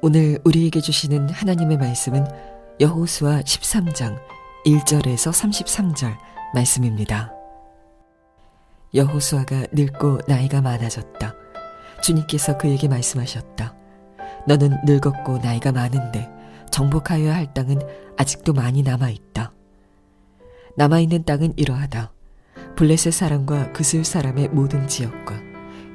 오늘 우리에게 주시는 하나님의 말씀은 여호수아 13장 1절에서 33절 말씀입니다. 여호수아가 늙고 나이가 많아졌다. 주님께서 그에게 말씀하셨다. 너는 늙었고 나이가 많은데 정복하여야 할 땅은 아직도 많이 남아있다. 남아있는 땅은 이러하다. 블레셋 사람과 그슬 사람의 모든 지역과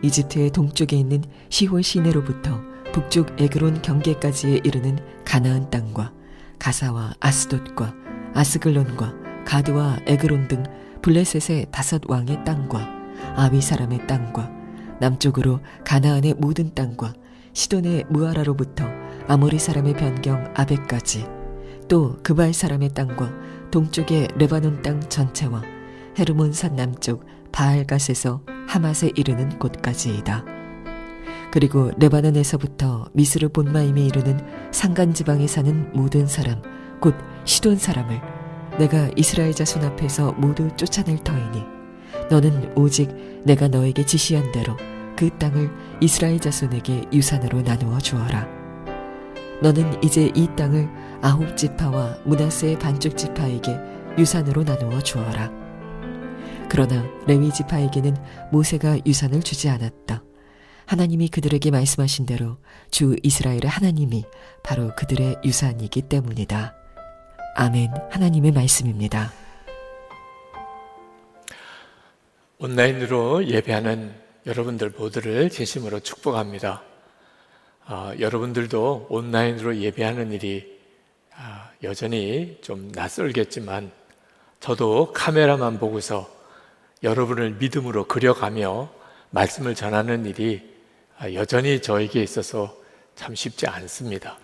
이집트의 동쪽에 있는 시홀 시내로부터 북쪽 에그론 경계까지에 이르는 가나안 땅과 가사와 아스돗과 아스글론과 가드와 에그론 등 블레셋의 5 왕의 땅과 아위 사람의 땅과 남쪽으로 가나안의 모든 땅과 시돈의 무아라로부터 아모리 사람의 변경 아벡까지 또 그발 사람의 땅과 동쪽의 레바논 땅 전체와 헤르몬산 남쪽 바알갓에서 하맛에 이르는 곳까지이다. 그리고 레바논에서부터 미스르 본마임에 이르는 산간지방에 사는 모든 사람 곧 시돈 사람을 내가 이스라엘 자손 앞에서 모두 쫓아낼 터이니 너는 오직 내가 너에게 지시한 대로 그 땅을 이스라엘 자손에게 유산으로 나누어 주어라. 너는 이제 이 땅을 9 지파와 므낫세의 반쪽 지파에게 유산으로 나누어 주어라. 그러나 레위 지파에게는 모세가 유산을 주지 않았다. 하나님이 그들에게 말씀하신 대로 주 이스라엘의 하나님이 바로 그들의 유산이기 때문이다. 아멘. 하나님의 말씀입니다. 온라인으로 예배하는 여러분들 모두를 진심으로 축복합니다. 여러분들도 온라인으로 예배하는 일이 여전히 좀 낯설겠지만 저도 카메라만 보고서 여러분을 믿음으로 그려가며 말씀을 전하는 일이 여전히 저에게 있어서 참 쉽지 않습니다.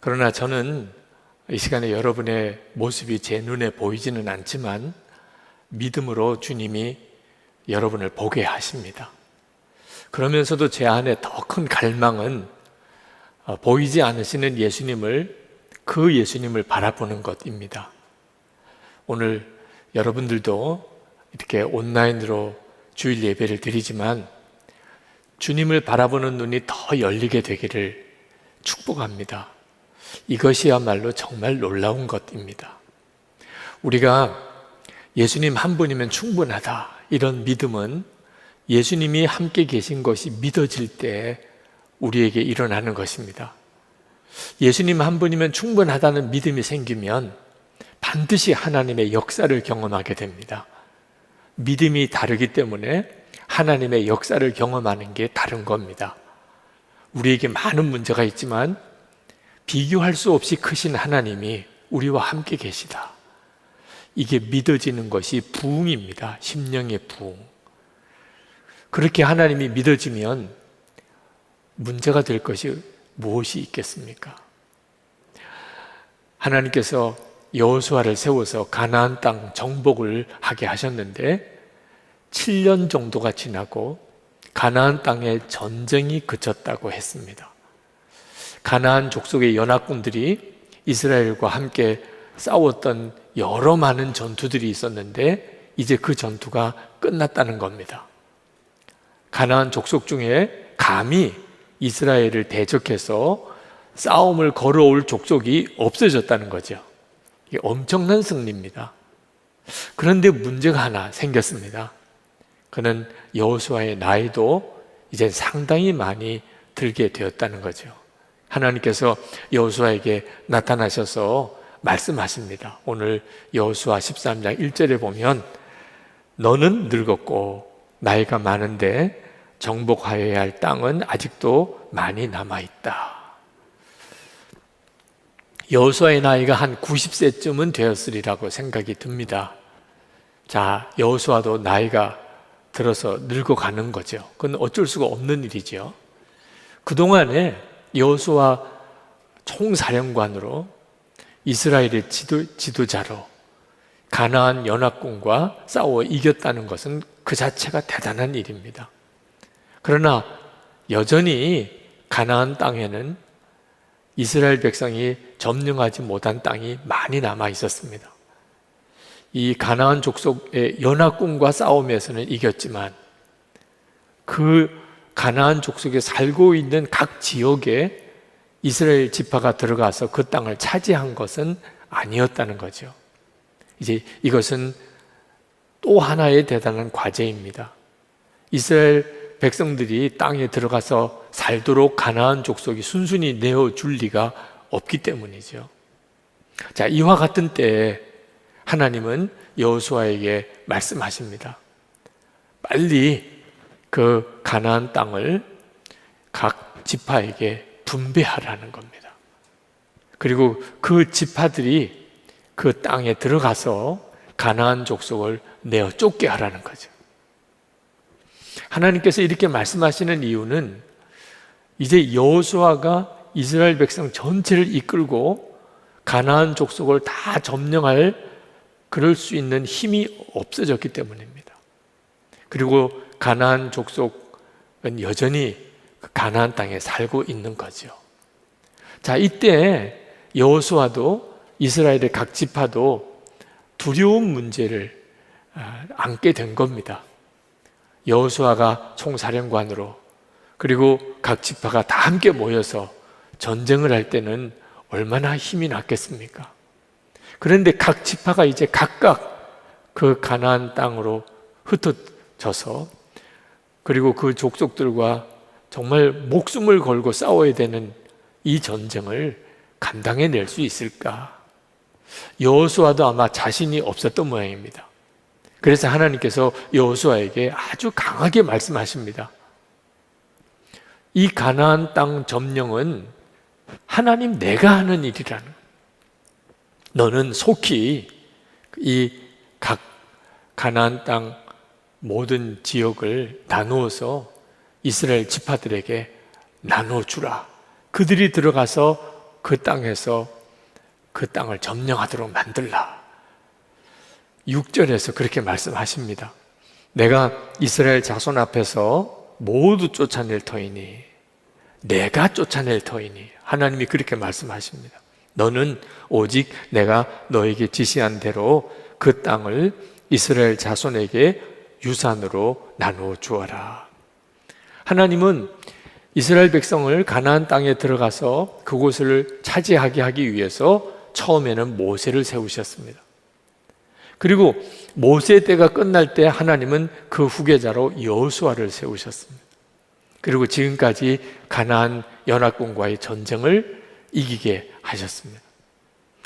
그러나 저는 이 시간에 여러분의 모습이 제 눈에 보이지는 않지만 믿음으로 주님이 여러분을 보게 하십니다. 그러면서도 제 안에 더 큰 갈망은 보이지 않으시는 예수님을, 그 예수님을 바라보는 것입니다. 오늘 여러분들도 이렇게 온라인으로 주일 예배를 드리지만 주님을 바라보는 눈이 더 열리게 되기를 축복합니다. 이것이야말로 정말 놀라운 것입니다. 우리가 예수님 한 분이면 충분하다, 이런 믿음은 예수님이 함께 계신 것이 믿어질 때 우리에게 일어나는 것입니다. 예수님 한 분이면 충분하다는 믿음이 생기면 반드시 하나님의 역사를 경험하게 됩니다. 믿음이 다르기 때문에 하나님의 역사를 경험하는 게 다른 겁니다. 우리에게 많은 문제가 있지만 비교할 수 없이 크신 하나님이 우리와 함께 계시다. 이게 믿어지는 것이 부흥입니다. 심령의 부흥. 그렇게 하나님이 믿어지면 문제가 될 것이 무엇이 있겠습니까? 하나님께서 여호수아를 세워서 가나안 땅 정복을 하게 하셨는데 7년 정도가 지나고 가나안 땅에 전쟁이 그쳤다고 했습니다. 가나안 족속의 연합군들이 이스라엘과 함께 싸웠던 여러 많은 전투들이 있었는데 이제 그 전투가 끝났다는 겁니다. 가나안 족속 중에 감히 이스라엘을 대적해서 싸움을 걸어올 족속이 없어졌다는 거죠. 이게 엄청난 승리입니다. 그런데 문제가 하나 생겼습니다. 그는 여호수아의 나이도 이제 상당히 많이 들게 되었다는 거죠. 하나님께서 여호수아에게 나타나셔서 말씀하십니다. 오늘 여호수아 13장 1절에 보면 너는 늙었고 나이가 많은데 정복하여야 할 땅은 아직도 많이 남아있다. 여호수아의 나이가 한 90세쯤은 되었으리라고 생각이 듭니다. 자, 여호수아도 나이가 들어서 늙어가는 거죠. 그건 어쩔 수가 없는 일이죠. 그동안에 여호수아 총사령관으로 이스라엘의 지도자로 가나안 연합군과 싸워 이겼다는 것은 그 자체가 대단한 일입니다. 그러나 여전히 가나안 땅에는 이스라엘 백성이 점령하지 못한 땅이 많이 남아 있었습니다. 이 가나안 족속의 연합군과 싸움에서는 이겼지만 그 가나안 족속에 살고 있는 각 지역에 이스라엘 지파가 들어가서 그 땅을 차지한 것은 아니었다는 거죠. 이제 이것은 또 하나의 대단한 과제입니다. 이스라엘 백성들이 땅에 들어가서 살도록 가나안 족속이 순순히 내어줄 리가 없기 때문이죠. 자, 이와 같은 때에 하나님은 여호수아에게 말씀하십니다. 빨리 그 가나안 땅을 각 지파에게 분배하라는 겁니다. 그리고 그 지파들이 그 땅에 들어가서 가나안 족속을 내어 쫓게 하라는 거죠. 하나님께서 이렇게 말씀하시는 이유는 이제 여호수아가 이스라엘 백성 전체를 이끌고 가나안 족속을 다 점령할 그럴 수 있는 힘이 없어졌기 때문입니다. 그리고 가나안 족속은 여전히 그 가나안 땅에 살고 있는 거죠. 자, 이때 여호수아도 이스라엘의 각 지파도 두려운 문제를 안게 된 겁니다. 여호수아가 총사령관으로 그리고 각 지파가 다 함께 모여서 전쟁을 할 때는 얼마나 힘이 났겠습니까? 그런데 각 지파가 이제 각각 그 가나안 땅으로 흩어져서 그리고 그 족속들과 정말 목숨을 걸고 싸워야 되는 이 전쟁을 감당해낼 수 있을까? 여호수아도 아마 자신이 없었던 모양입니다. 그래서 하나님께서 여호수아에게 아주 강하게 말씀하십니다. 이 가나안 땅 점령은 하나님 내가 하는 일이라는, 너는 속히 이 각 가나안 땅 모든 지역을 나누어서 이스라엘 지파들에게 나눠주라. 그들이 들어가서 그 땅에서 그 땅을 점령하도록 만들라. 6절에서 그렇게 말씀하십니다. 내가 이스라엘 자손 앞에서 모두 쫓아낼 터이니, 내가 쫓아낼 터이니, 하나님이 그렇게 말씀하십니다. 너는 오직 내가 너에게 지시한 대로 그 땅을 이스라엘 자손에게 유산으로 나누어 주어라. 하나님은 이스라엘 백성을 가나안 땅에 들어가서 그곳을 차지하게 하기 위해서 처음에는 모세를 세우셨습니다. 그리고 모세 때가 끝날 때 하나님은 그 후계자로 여호수아를 세우셨습니다. 그리고 지금까지 가나안 연합군과의 전쟁을 이기게 하셨습니다.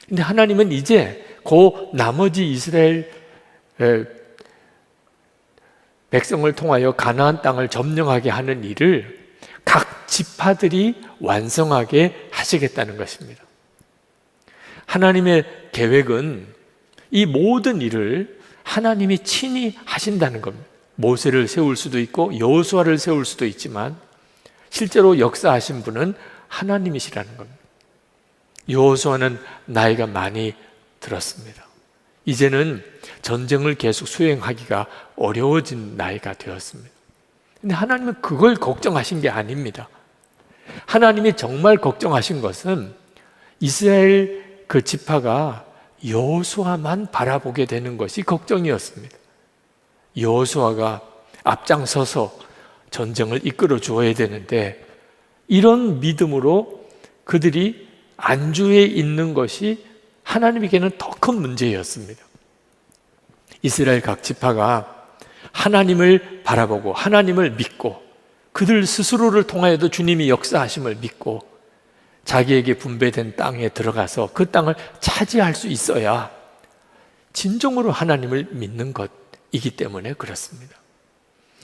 근데 하나님은 이제 그 나머지 이스라엘 백성을 통하여 가나안 땅을 점령하게 하는 일을 각 지파들이 완성하게 하시겠다는 것입니다. 하나님의 계획은 이 모든 일을 하나님이 친히 하신다는 겁니다. 모세를 세울 수도 있고 여호수아를 세울 수도 있지만 실제로 역사하신 분은 하나님이시라는 겁니다. 여호수아는 나이가 많이 들었습니다. 이제는 전쟁을 계속 수행하기가 어려워진 나이가 되었습니다. 근데 하나님은 그걸 걱정하신 게 아닙니다. 하나님이 정말 걱정하신 것은 이스라엘 그 지파가 여호수아만 바라보게 되는 것이 걱정이었습니다. 여호수아가 앞장서서 전쟁을 이끌어 주어야 되는데 이런 믿음으로 그들이 안주해 있는 것이 하나님에게는 더 큰 문제였습니다. 이스라엘 각 지파가 하나님을 바라보고 하나님을 믿고 그들 스스로를 통하여도 주님이 역사하심을 믿고 자기에게 분배된 땅에 들어가서 그 땅을 차지할 수 있어야 진정으로 하나님을 믿는 것이기 때문에 그렇습니다.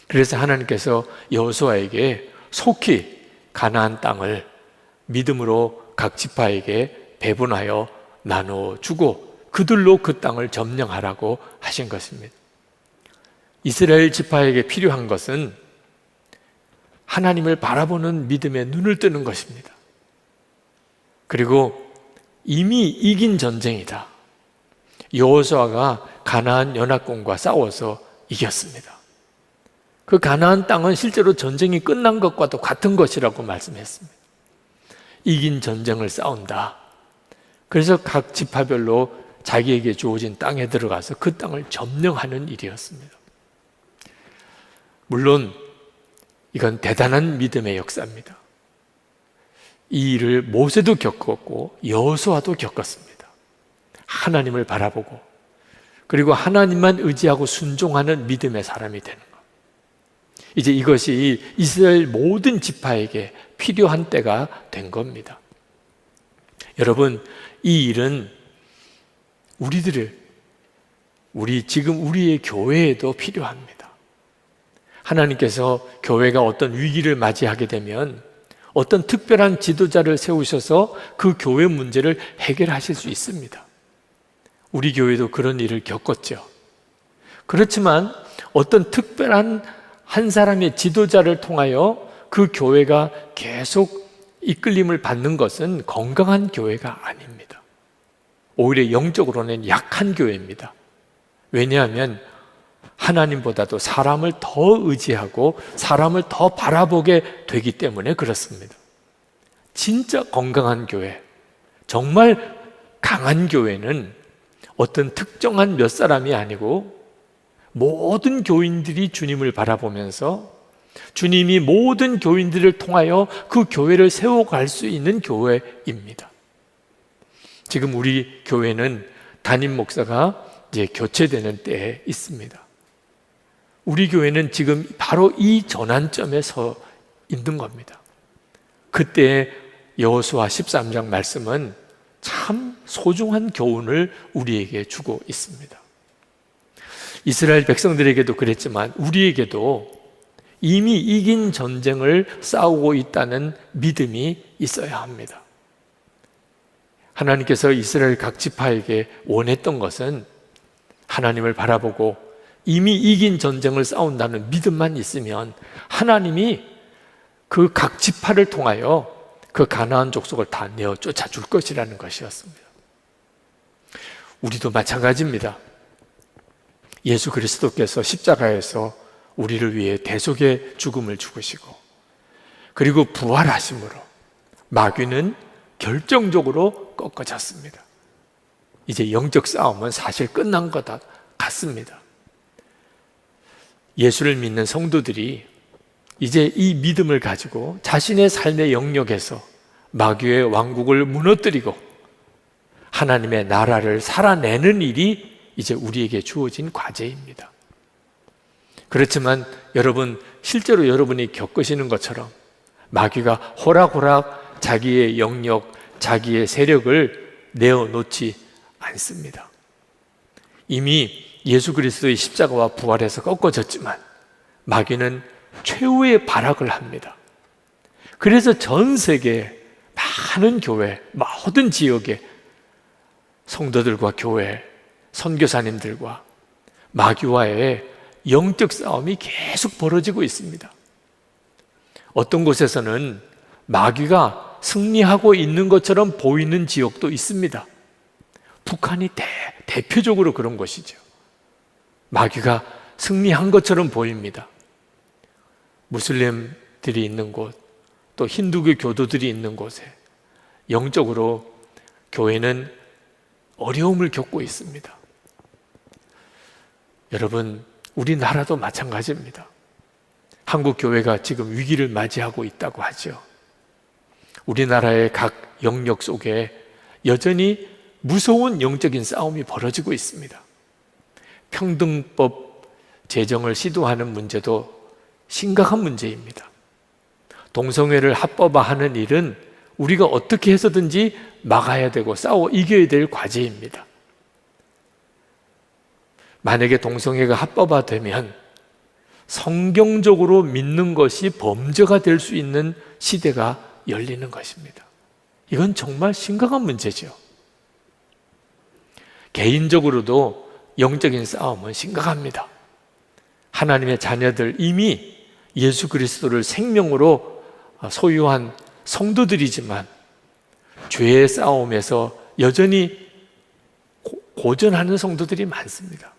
그래서 하나님께서 여호수아에게 속히 가나안 땅을 믿음으로 각 지파에게 배분하여 나누어 주고 그들로 그 땅을 점령하라고 하신 것입니다. 이스라엘 지파에게 필요한 것은 하나님을 바라보는 믿음의 눈을 뜨는 것입니다. 그리고 이미 이긴 전쟁이다. 여호수아가 가나안 연합군과 싸워서 이겼습니다. 그 가나안 땅은 실제로 전쟁이 끝난 것과도 같은 것이라고 말씀했습니다. 이긴 전쟁을 싸운다. 그래서 각 지파별로 자기에게 주어진 땅에 들어가서 그 땅을 점령하는 일이었습니다. 물론 이건 대단한 믿음의 역사입니다. 이 일을 모세도 겪었고 여호수아도 겪었습니다. 하나님을 바라보고 그리고 하나님만 의지하고 순종하는 믿음의 사람이 되는 것. 이제 이것이 이스라엘 모든 지파에게 필요한 때가 된 겁니다. 여러분, 이 일은 지금 우리의 교회에도 필요합니다. 하나님께서 교회가 어떤 위기를 맞이하게 되면 어떤 특별한 지도자를 세우셔서 그 교회 문제를 해결하실 수 있습니다. 우리 교회도 그런 일을 겪었죠. 그렇지만 어떤 특별한 한 사람의 지도자를 통하여 그 교회가 계속 이끌림을 받는 것은 건강한 교회가 아닙니다. 오히려 영적으로는 약한 교회입니다. 왜냐하면 하나님보다도 사람을 더 의지하고 사람을 더 바라보게 되기 때문에 그렇습니다. 진짜 건강한 교회, 정말 강한 교회는 어떤 특정한 몇 사람이 아니고 모든 교인들이 주님을 바라보면서 주님이 모든 교인들을 통하여 그 교회를 세워갈 수 있는 교회입니다. 지금 우리 교회는 담임 목사가 이제 교체되는 때에 있습니다. 우리 교회는 지금 바로 이 전환점에 서 있는 겁니다. 그때 여호수아 13장 말씀은 참 소중한 교훈을 우리에게 주고 있습니다. 이스라엘 백성들에게도 그랬지만 우리에게도 이미 이긴 전쟁을 싸우고 있다는 믿음이 있어야 합니다. 하나님께서 이스라엘 각 지파에게 원했던 것은 하나님을 바라보고 이미 이긴 전쟁을 싸운다는 믿음만 있으면 하나님이 그 각 지파를 통하여 그 가나안 족속을 다 내어 쫓아줄 것이라는 것이었습니다. 우리도 마찬가지입니다. 예수 그리스도께서 십자가에서 우리를 위해 대속의 죽음을 죽으시고 그리고 부활하심으로 마귀는 결정적으로 꺾어졌습니다. 이제 영적 싸움은 사실 끝난 것 같습니다. 예수를 믿는 성도들이 이제 이 믿음을 가지고 자신의 삶의 영역에서 마귀의 왕국을 무너뜨리고 하나님의 나라를 살아내는 일이 이제 우리에게 주어진 과제입니다. 그렇지만 여러분, 실제로 여러분이 겪으시는 것처럼 마귀가 호락호락 자기의 영역, 자기의 세력을 내어놓지 않습니다. 이미 예수 그리스도의 십자가와 부활에서 꺾어졌지만 마귀는 최후의 발악을 합니다. 그래서 전 세계 많은 교회, 모든 지역의 성도들과 교회, 선교사님들과 마귀와의 영적 싸움이 계속 벌어지고 있습니다. 어떤 곳에서는 마귀가 승리하고 있는 것처럼 보이는 지역도 있습니다. 북한이 대표적으로 그런 것이죠. 마귀가 승리한 것처럼 보입니다. 무슬림들이 있는 곳, 또 힌두교 교도들이 있는 곳에 영적으로 교회는 어려움을 겪고 있습니다. 여러분, 우리나라도 마찬가지입니다. 한국 교회가 지금 위기를 맞이하고 있다고 하죠. 우리나라의 각 영역 속에 여전히 무서운 영적인 싸움이 벌어지고 있습니다. 평등법 제정을 시도하는 문제도 심각한 문제입니다. 동성애를 합법화하는 일은 우리가 어떻게 해서든지 막아야 되고 싸워 이겨야 될 과제입니다. 만약에 동성애가 합법화되면 성경적으로 믿는 것이 범죄가 될 수 있는 시대가 열리는 것입니다. 이건 정말 심각한 문제죠. 개인적으로도 영적인 싸움은 심각합니다. 하나님의 자녀들, 이미 예수 그리스도를 생명으로 소유한 성도들이지만 죄의 싸움에서 여전히 고전하는 성도들이 많습니다.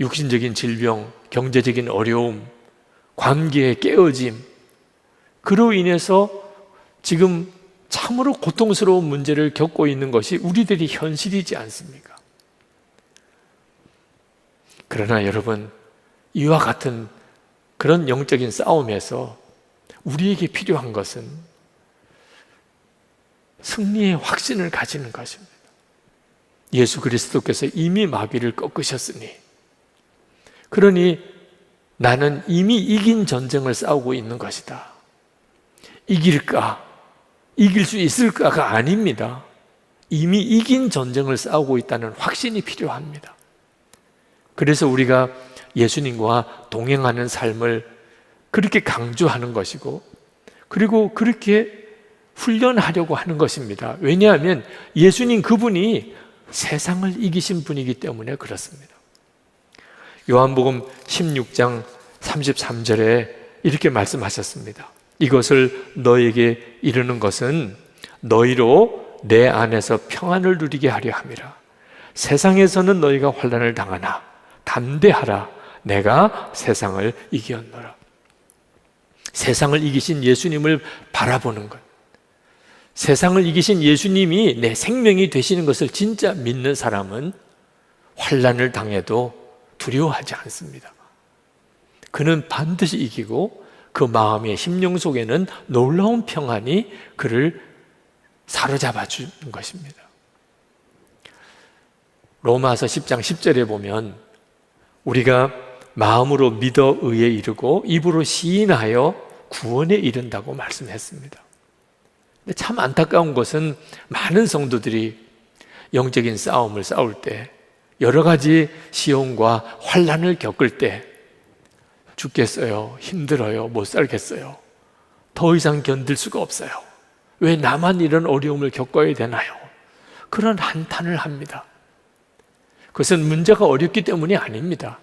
육신적인 질병, 경제적인 어려움, 관계의 깨어짐, 그로 인해서 지금 참으로 고통스러운 문제를 겪고 있는 것이 우리들이 현실이지 않습니까? 그러나 여러분, 이와 같은 그런 영적인 싸움에서 우리에게 필요한 것은 승리의 확신을 가지는 것입니다. 예수 그리스도께서 이미 마귀를 꺾으셨으니, 그러니 나는 이미 이긴 전쟁을 싸우고 있는 것이다. 이길까? 이길 수 있을까가 아닙니다. 이미 이긴 전쟁을 싸우고 있다는 확신이 필요합니다. 그래서 우리가 예수님과 동행하는 삶을 그렇게 강조하는 것이고, 그리고 그렇게 훈련하려고 하는 것입니다. 왜냐하면 예수님 그분이 세상을 이기신 분이기 때문에 그렇습니다. 요한복음 16장 33절에 이렇게 말씀하셨습니다. 이것을 너에게 이르는 것은 너희로 내 안에서 평안을 누리게 하려 함이라. 세상에서는 너희가 환난을 당하나 담대하라. 내가 세상을 이겼노라. 세상을 이기신 예수님을 바라보는 것, 세상을 이기신 예수님이 내 생명이 되시는 것을 진짜 믿는 사람은 환난을 당해도 두려워하지 않습니다. 그는 반드시 이기고 그 마음의 심령 속에는 놀라운 평안이 그를 사로잡아 주는 것입니다. 로마서 10장 10절에 보면 우리가 마음으로 믿어 의에 이르고 입으로 시인하여 구원에 이른다고 말씀했습니다. 근데 참 안타까운 것은 많은 성도들이 영적인 싸움을 싸울 때, 여러 가지 시험과 환난을 겪을 때 죽겠어요, 힘들어요, 못 살겠어요, 더 이상 견딜 수가 없어요, 왜 나만 이런 어려움을 겪어야 되나요? 그런 한탄을 합니다. 그것은 문제가 어렵기 때문이 아닙니다.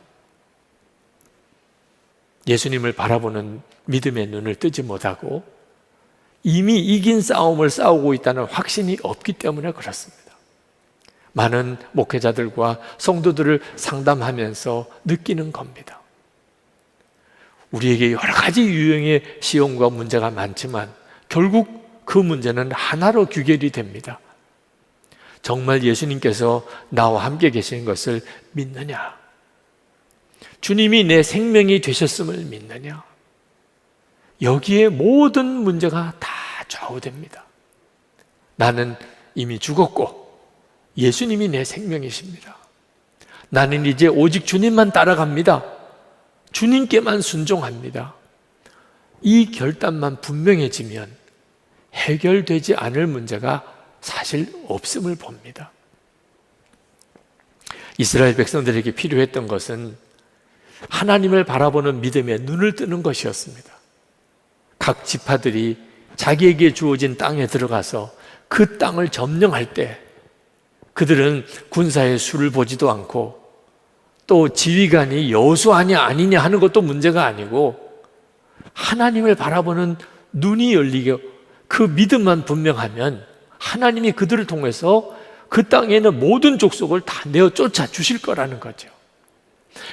예수님을 바라보는 믿음의 눈을 뜨지 못하고 이미 이긴 싸움을 싸우고 있다는 확신이 없기 때문에 그렇습니다. 많은 목회자들과 성도들을 상담하면서 느끼는 겁니다. 우리에게 여러 가지 유형의 시험과 문제가 많지만 결국 그 문제는 하나로 규결이 됩니다. 정말 예수님께서 나와 함께 계시는 것을 믿느냐? 주님이 내 생명이 되셨음을 믿느냐? 여기에 모든 문제가 다 좌우됩니다. 나는 이미 죽었고 예수님이 내 생명이십니다. 나는 이제 오직 주님만 따라갑니다. 주님께만 순종합니다. 이 결단만 분명해지면 해결되지 않을 문제가 사실 없음을 봅니다. 이스라엘 백성들에게 필요했던 것은 하나님을 바라보는 믿음의 눈을 뜨는 것이었습니다. 각 지파들이 자기에게 주어진 땅에 들어가서 그 땅을 점령할 때 그들은 군사의 수를 보지도 않고 또 지휘관이 여호수아냐 아니냐 하는 것도 문제가 아니고 하나님을 바라보는 눈이 열리게 그 믿음만 분명하면 하나님이 그들을 통해서 그 땅에 있는 모든 족속을 다 내어 쫓아 주실 거라는 거죠.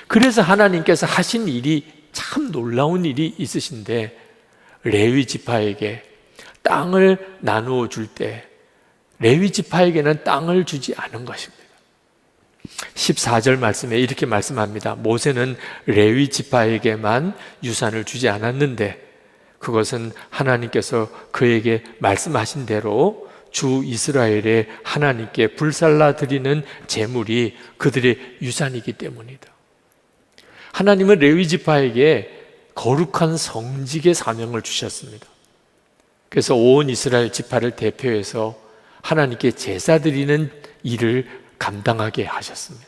그래서 하나님께서 하신 일이 참 놀라운 일이 있으신데, 레위 지파에게 땅을 나누어 줄 때 레위 지파에게는 땅을 주지 않은 것입니다. 14절 말씀에 이렇게 말씀합니다. 모세는 레위 지파에게만 유산을 주지 않았는데 그것은 하나님께서 그에게 말씀하신 대로 주 이스라엘의 하나님께 불살라 드리는 제물이 그들의 유산이기 때문이다. 하나님은 레위 지파에게 거룩한 성직의 사명을 주셨습니다. 그래서 온 이스라엘 지파를 대표해서 하나님께 제사 드리는 일을 감당하게 하셨습니다.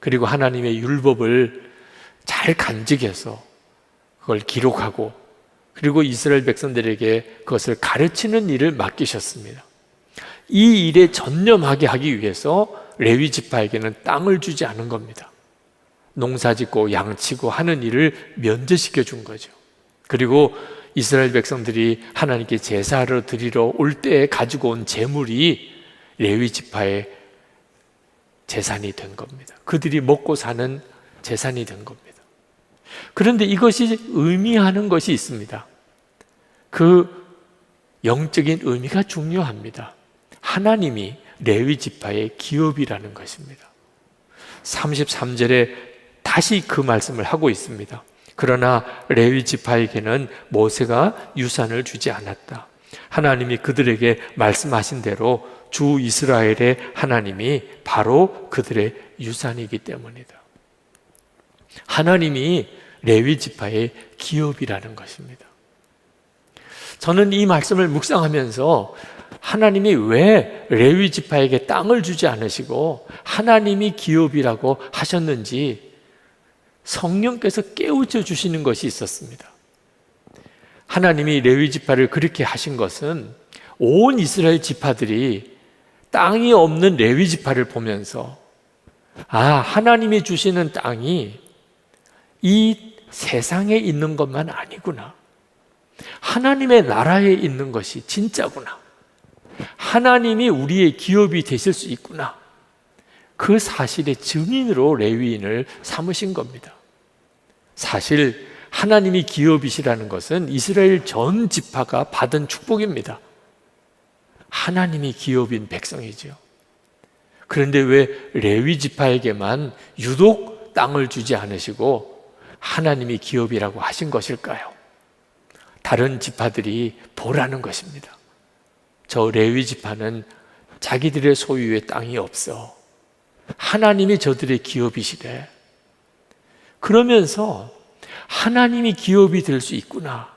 그리고 하나님의 율법을 잘 간직해서 그걸 기록하고 그리고 이스라엘 백성들에게 그것을 가르치는 일을 맡기셨습니다. 이 일에 전념하게 하기 위해서 레위 지파에게는 땅을 주지 않은 겁니다. 농사 짓고 양치고 하는 일을 면제시켜 준 거죠. 그리고 이스라엘 백성들이 하나님께 제사를 드리러 올 때 가지고 온 제물이 레위 지파의 재산이 된 겁니다. 그들이 먹고 사는 재산이 된 겁니다. 그런데 이것이 의미하는 것이 있습니다. 그 영적인 의미가 중요합니다. 하나님이 레위 지파의 기업이라는 것입니다. 33절에 다시 그 말씀을 하고 있습니다. 그러나 레위 지파에게는 모세가 유산을 주지 않았다. 하나님이 그들에게 말씀하신 대로 주 이스라엘의 하나님이 바로 그들의 유산이기 때문이다. 하나님이 레위 지파의 기업이라는 것입니다. 저는 이 말씀을 묵상하면서 하나님이 왜 레위 지파에게 땅을 주지 않으시고 하나님이 기업이라고 하셨는지 성령께서 깨우쳐 주시는 것이 있었습니다. 하나님이 레위 지파를 그렇게 하신 것은 온 이스라엘 지파들이 땅이 없는 레위 지파를 보면서 하나님이 주시는 땅이 이 세상에 있는 것만 아니구나. 하나님의 나라에 있는 것이 진짜구나. 하나님이 우리의 기업이 되실 수 있구나. 그 사실의 증인으로 레위인을 삼으신 겁니다. 사실 하나님이 기업이시라는 것은 이스라엘 전 지파가 받은 축복입니다. 하나님이 기업인 백성이죠. 그런데 왜 레위 지파에게만 유독 땅을 주지 않으시고 하나님이 기업이라고 하신 것일까요? 다른 지파들이 보라는 것입니다. 저 레위 지파는 자기들의 소유의 땅이 없어. 하나님이 저들의 기업이시래. 그러면서 하나님이 기업이 될 수 있구나.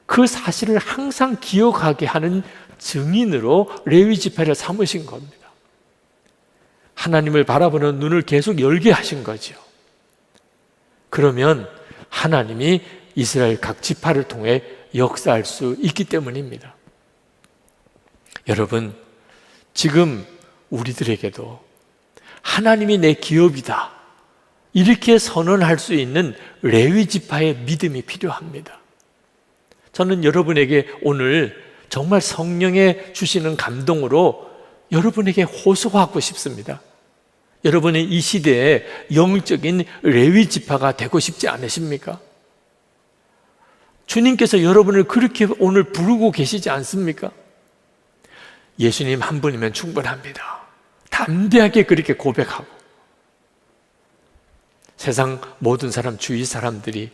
그 사실을 항상 기억하게 하는 증인으로 레위 지파를 삼으신 겁니다. 하나님을 바라보는 눈을 계속 열게 하신 거죠. 그러면 하나님이 이스라엘 각 지파를 통해 역사할 수 있기 때문입니다. 여러분, 지금 우리들에게도 하나님이 내 기업이다 이렇게 선언할 수 있는 레위 지파의 믿음이 필요합니다. 저는 여러분에게 오늘 정말 성령의 주시는 감동으로 여러분에게 호소하고 싶습니다. 여러분의 이 시대에 영적인 레위 지파가 되고 싶지 않으십니까? 주님께서 여러분을 그렇게 오늘 부르고 계시지 않습니까? 예수님 한 분이면 충분합니다. 담대하게 그렇게 고백하고 세상 모든 사람, 주위 사람들이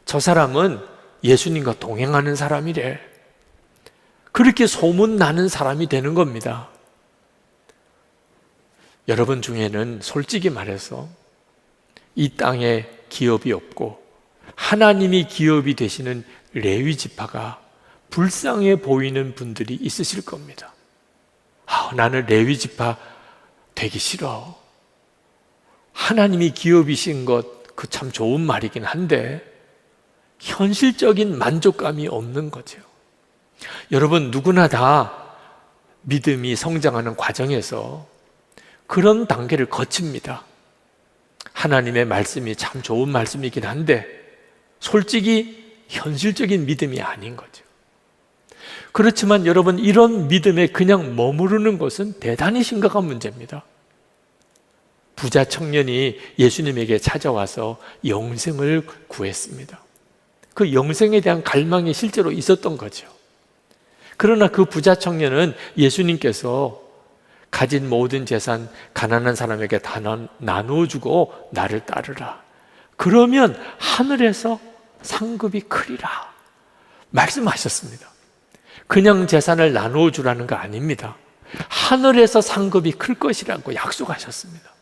저 사람은 예수님과 동행하는 사람이래. 그렇게 소문나는 사람이 되는 겁니다. 여러분 중에는 솔직히 말해서 이 땅에 기업이 없고 하나님이 기업이 되시는 레위 지파가 불쌍해 보이는 분들이 있으실 겁니다. 나는 레위 지파 되기 싫어. 하나님이 기업이신 것 그 참 좋은 말이긴 한데 현실적인 만족감이 없는 거죠. 여러분 누구나 다 믿음이 성장하는 과정에서 그런 단계를 거칩니다. 하나님의 말씀이 참 좋은 말씀이긴 한데 솔직히 현실적인 믿음이 아닌 거죠. 그렇지만 여러분 이런 믿음에 그냥 머무르는 것은 대단히 심각한 문제입니다. 부자 청년이 예수님에게 찾아와서 영생을 구했습니다. 그 영생에 대한 갈망이 실제로 있었던 거죠. 그러나 그 부자 청년은 예수님께서 가진 모든 재산 가난한 사람에게 다 나누어주고 나를 따르라. 그러면 하늘에서 상급이 크리라 말씀하셨습니다. 그냥 재산을 나누어주라는 거 아닙니다. 하늘에서 상급이 클 것이라고 약속하셨습니다.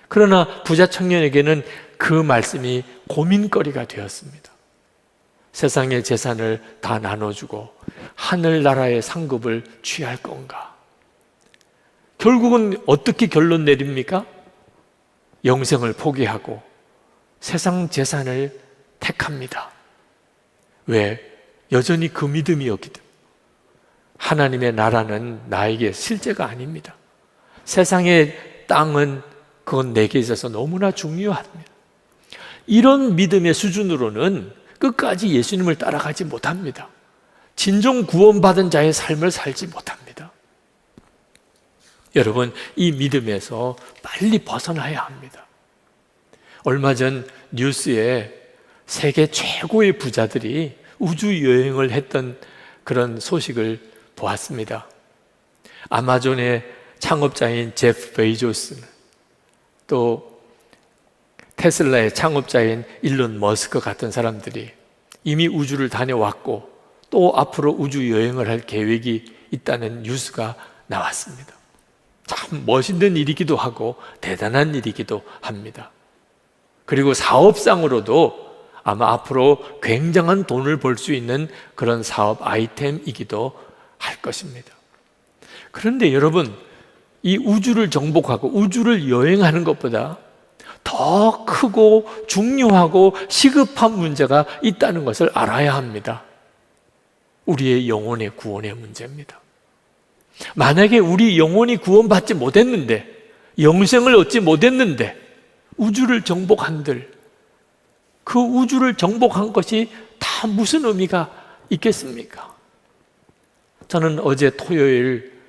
그러나 부자 청년에게는 그 말씀이 고민거리가 되었습니다. 세상의 재산을 다 나눠주고 하늘나라의 상급을 취할 건가? 결국은 어떻게 결론 내립니까? 영생을 포기하고 세상 재산을 택합니다. 왜? 여전히 그 믿음이었기 때문에. 하나님의 나라는 나에게 실제가 아닙니다. 세상의 땅은 그건 내게 있어서 너무나 중요합니다. 이런 믿음의 수준으로는 끝까지 예수님을 따라가지 못합니다. 진정 구원받은 자의 삶을 살지 못합니다. 여러분, 이 믿음에서 빨리 벗어나야 합니다. 얼마 전 뉴스에 세계 최고의 부자들이 우주 여행을 했던 그런 소식을 보았습니다. 아마존의 창업자인 제프 베이조스, 또 테슬라의 창업자인 일론 머스크 같은 사람들이 이미 우주를 다녀왔고 또 앞으로 우주 여행을 할 계획이 있다는 뉴스가 나왔습니다. 참 멋있는 일이기도 하고 대단한 일이기도 합니다. 그리고 사업상으로도 아마 앞으로 굉장한 돈을 벌 수 있는 그런 사업 아이템이기도 할 것입니다. 그런데 여러분, 이 우주를 정복하고 우주를 여행하는 것보다 더 크고 중요하고 시급한 문제가 있다는 것을 알아야 합니다. 우리의 영혼의 구원의 문제입니다. 만약에 우리 영혼이 구원받지 못했는데, 영생을 얻지 못했는데 우주를 정복한들, 그 우주를 정복한 것이 다 무슨 의미가 있겠습니까? 저는 어제 토요일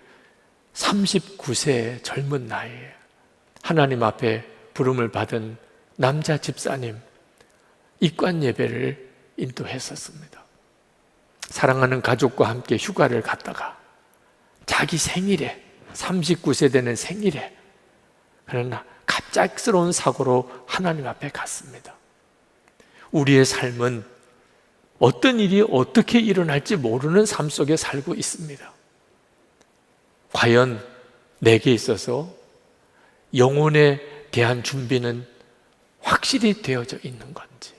39세 젊은 나이에 하나님 앞에 부름을 받은 남자 집사님 입관 예배를 인도했었습니다. 사랑하는 가족과 함께 휴가를 갔다가 자기 생일에, 39세 되는 생일에, 그러나 갑작스러운 사고로 하나님 앞에 갔습니다. 우리의 삶은 어떤 일이 어떻게 일어날지 모르는 삶 속에 살고 있습니다. 과연 내게 있어서 영혼에 대한 준비는 확실히 되어져 있는 건지,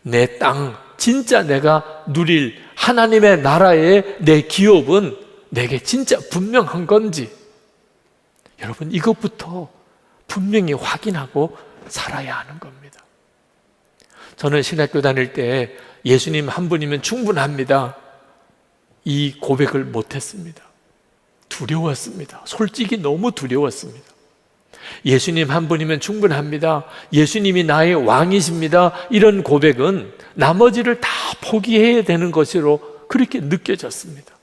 내 땅, 진짜 내가 누릴 하나님의 나라의 내 기업은 내게 진짜 분명한 건지, 여러분, 이것부터 분명히 확인하고 살아야 하는 겁니다. 저는 신학교 다닐 때 예수님 한 분이면 충분합니다, 이 고백을 못했습니다. 두려웠습니다. 솔직히 너무 두려웠습니다. 예수님 한 분이면 충분합니다, 예수님이 나의 왕이십니다, 이런 고백은 나머지를 다 포기해야 되는 것으로 그렇게 느껴졌습니다.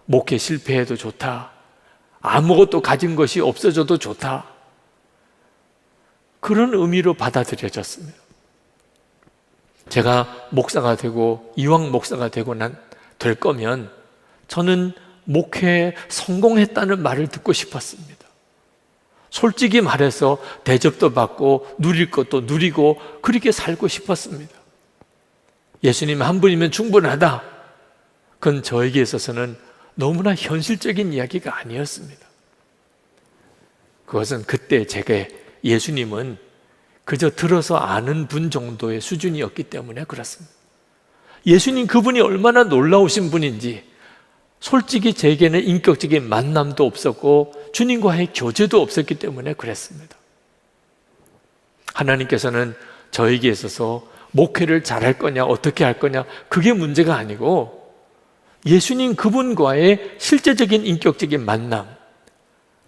목회 실패해도 좋다, 아무것도 가진 것이 없어져도 좋다, 그런 의미로 받아들여졌습니다. 제가 목사가 되고, 이왕 목사가 되고 될 거면 저는 목회에 성공했다는 말을 듣고 싶었습니다. 솔직히 말해서 대접도 받고 누릴 것도 누리고 그렇게 살고 싶었습니다. 예수님 한 분이면 충분하다, 그건 저에게 있어서는 너무나 현실적인 이야기가 아니었습니다. 그것은 그때 제게 예수님은 그저 들어서 아는 분 정도의 수준이었기 때문에 그렇습니다. 예수님 그분이 얼마나 놀라우신 분인지 솔직히 제게는 인격적인 만남도 없었고 주님과의 교제도 없었기 때문에 그랬습니다. 하나님께서는 저에게 있어서 목회를 잘할 거냐, 어떻게 할 거냐, 그게 문제가 아니고 예수님 그분과의 실제적인 인격적인 만남,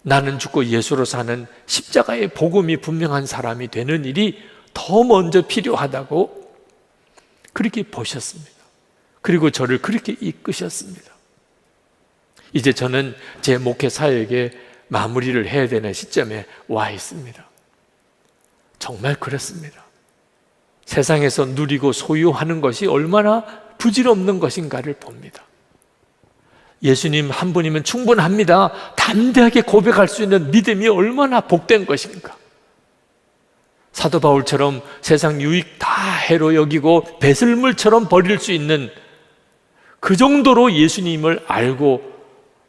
나는 죽고 예수로 사는 십자가의 복음이 분명한 사람이 되는 일이 더 먼저 필요하다고 그렇게 보셨습니다. 그리고 저를 그렇게 이끄셨습니다. 이제 저는 제 목회 사역에 마무리를 해야 되는 시점에 와 있습니다. 정말 그렇습니다. 세상에서 누리고 소유하는 것이 얼마나 부질없는 것인가를 봅니다. 예수님 한 분이면 충분합니다, 담대하게 고백할 수 있는 믿음이 얼마나 복된 것인가. 사도 바울처럼 세상 유익 다 해로 여기고 배설물처럼 버릴 수 있는 그 정도로 예수님을 알고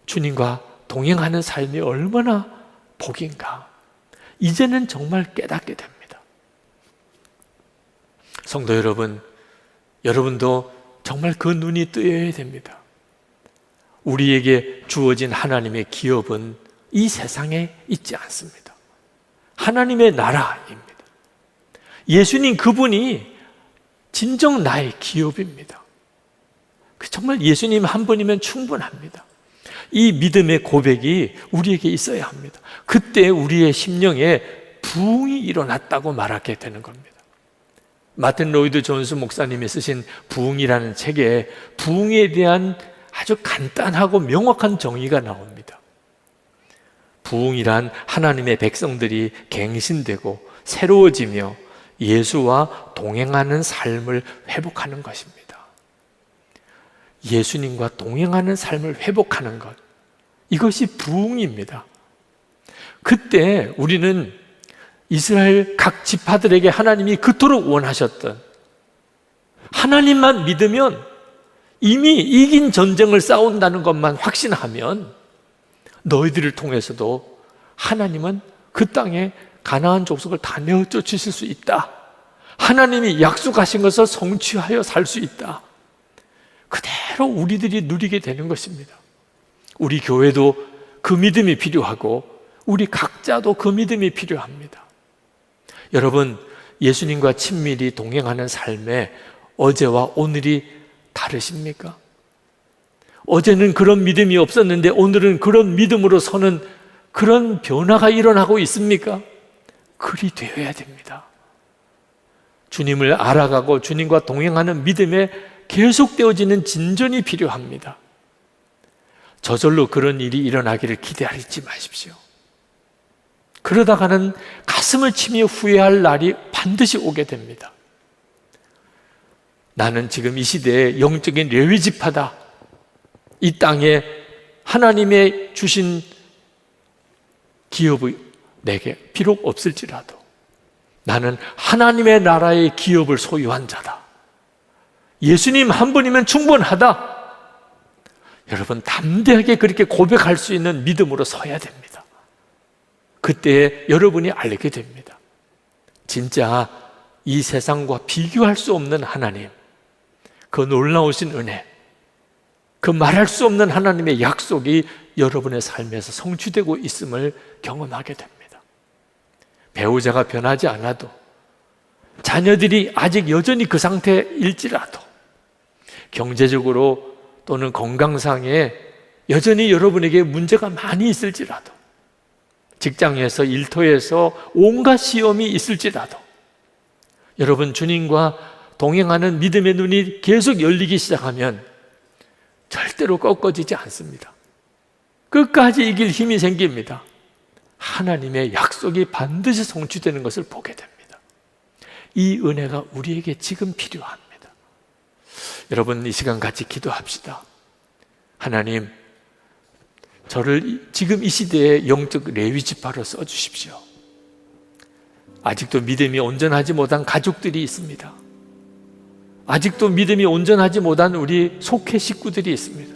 주님과 동행하는 삶이 얼마나 복인가, 이제는 정말 깨닫게 됩니다. 성도 여러분, 여러분도 정말 그 눈이 뜨여야 됩니다. 우리에게 주어진 하나님의 기업은 이 세상에 있지 않습니다. 하나님의 나라입니다. 예수님 그분이 진정 나의 기업입니다. 정말 예수님 한 분이면 충분합니다. 이 믿음의 고백이 우리에게 있어야 합니다. 그때 우리의 심령에 부흥이 일어났다고 말하게 되는 겁니다. 마틴 로이드 존스 목사님이 쓰신 부흥이라는 책에 부흥에 대한 아주 간단하고 명확한 정의가 나옵니다. 부흥이란 하나님의 백성들이 갱신되고 새로워지며 예수와 동행하는 삶을 회복하는 것입니다. 예수님과 동행하는 삶을 회복하는 것, 이것이 부흥입니다. 그때 우리는 이스라엘 각 지파들에게 하나님이 그토록 원하셨던, 하나님만 믿으면 이미 이긴 전쟁을 싸운다는 것만 확신하면 너희들을 통해서도 하나님은 그 땅에 가나안 족속을 다 내어 쫓으실 수 있다. 하나님이 약속하신 것을 성취하여 살 수 있다. 그대로 우리들이 누리게 되는 것입니다. 우리 교회도 그 믿음이 필요하고 우리 각자도 그 믿음이 필요합니다. 여러분, 예수님과 친밀히 동행하는 삶에 어제와 오늘이 다르십니까? 어제는 그런 믿음이 없었는데 오늘은 그런 믿음으로 서는 그런 변화가 일어나고 있습니까? 그리 되어야 됩니다. 주님을 알아가고 주님과 동행하는 믿음에 계속되어지는 진전이 필요합니다. 저절로 그런 일이 일어나기를 기대하지 마십시오. 그러다가는 가슴을 치며 후회할 날이 반드시 오게 됩니다. 나는 지금 이 시대에 영적인 레위지파다. 이 땅에 하나님의 주신 기업이 내게 비록 없을지라도 나는 하나님의 나라의 기업을 소유한 자다. 예수님 한 분이면 충분하다. 여러분, 담대하게 그렇게 고백할 수 있는 믿음으로 서야 됩니다. 그때 여러분이 알게 됩니다. 진짜 이 세상과 비교할 수 없는 하나님, 그 놀라우신 은혜, 그 말할 수 없는 하나님의 약속이 여러분의 삶에서 성취되고 있음을 경험하게 됩니다. 배우자가 변하지 않아도, 자녀들이 아직 여전히 그 상태일지라도, 경제적으로 또는 건강상에 여전히 여러분에게 문제가 많이 있을지라도, 직장에서 일터에서 온갖 시험이 있을지라도, 여러분 주님과 동행하는 믿음의 눈이 계속 열리기 시작하면 절대로 꺾어지지 않습니다. 끝까지 이길 힘이 생깁니다. 하나님의 약속이 반드시 성취되는 것을 보게 됩니다. 이 은혜가 우리에게 지금 필요합니다. 여러분, 이 시간 같이 기도합시다. 하나님, 저를 지금 이 시대의 영적 레위지파로 써주십시오. 아직도 믿음이 온전하지 못한 가족들이 있습니다. 아직도 믿음이 온전하지 못한 우리 속회 식구들이 있습니다.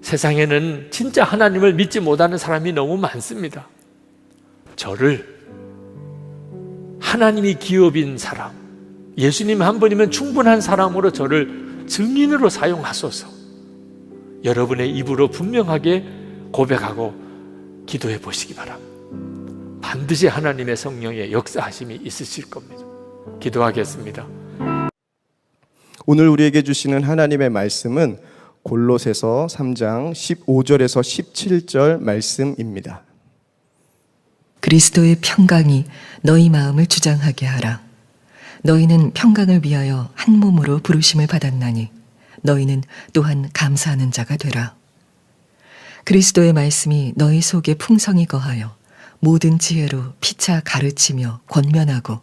세상에는 진짜 하나님을 믿지 못하는 사람이 너무 많습니다. 저를 하나님이 기업인 사람, 예수님 한 분이면 충분한 사람으로 저를 증인으로 사용하소서. 여러분의 입으로 분명하게 고백하고 기도해 보시기 바랍니다. 반드시 하나님의 성령의 역사하심이 있으실 겁니다. 기도하겠습니다. 오늘 우리에게 주시는 하나님의 말씀은 골로새서 3장 15절에서 17절 말씀입니다. 그리스도의 평강이 너희 마음을 주장하게 하라. 너희는 평강을 위하여 한 몸으로 부르심을 받았나니 너희는 또한 감사하는 자가 되라. 그리스도의 말씀이 너희 속에 풍성히 거하여 모든 지혜로 피차 가르치며 권면하고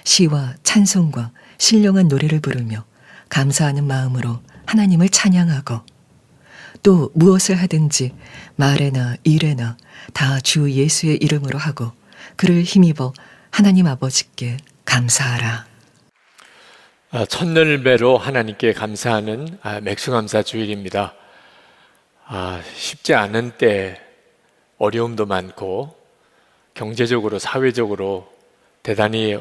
시와 찬송과 신령한 노래를 부르며 감사하는 마음으로 하나님을 찬양하고 또 무엇을 하든지 말에나 일에나 다 주 예수의 이름으로 하고 그를 힘입어 하나님 아버지께 감사하라. 첫열배로 하나님께 감사하는 맥수감사 주일입니다. 쉽지 않은 때 어려움도 많고 경제적으로 사회적으로 대단히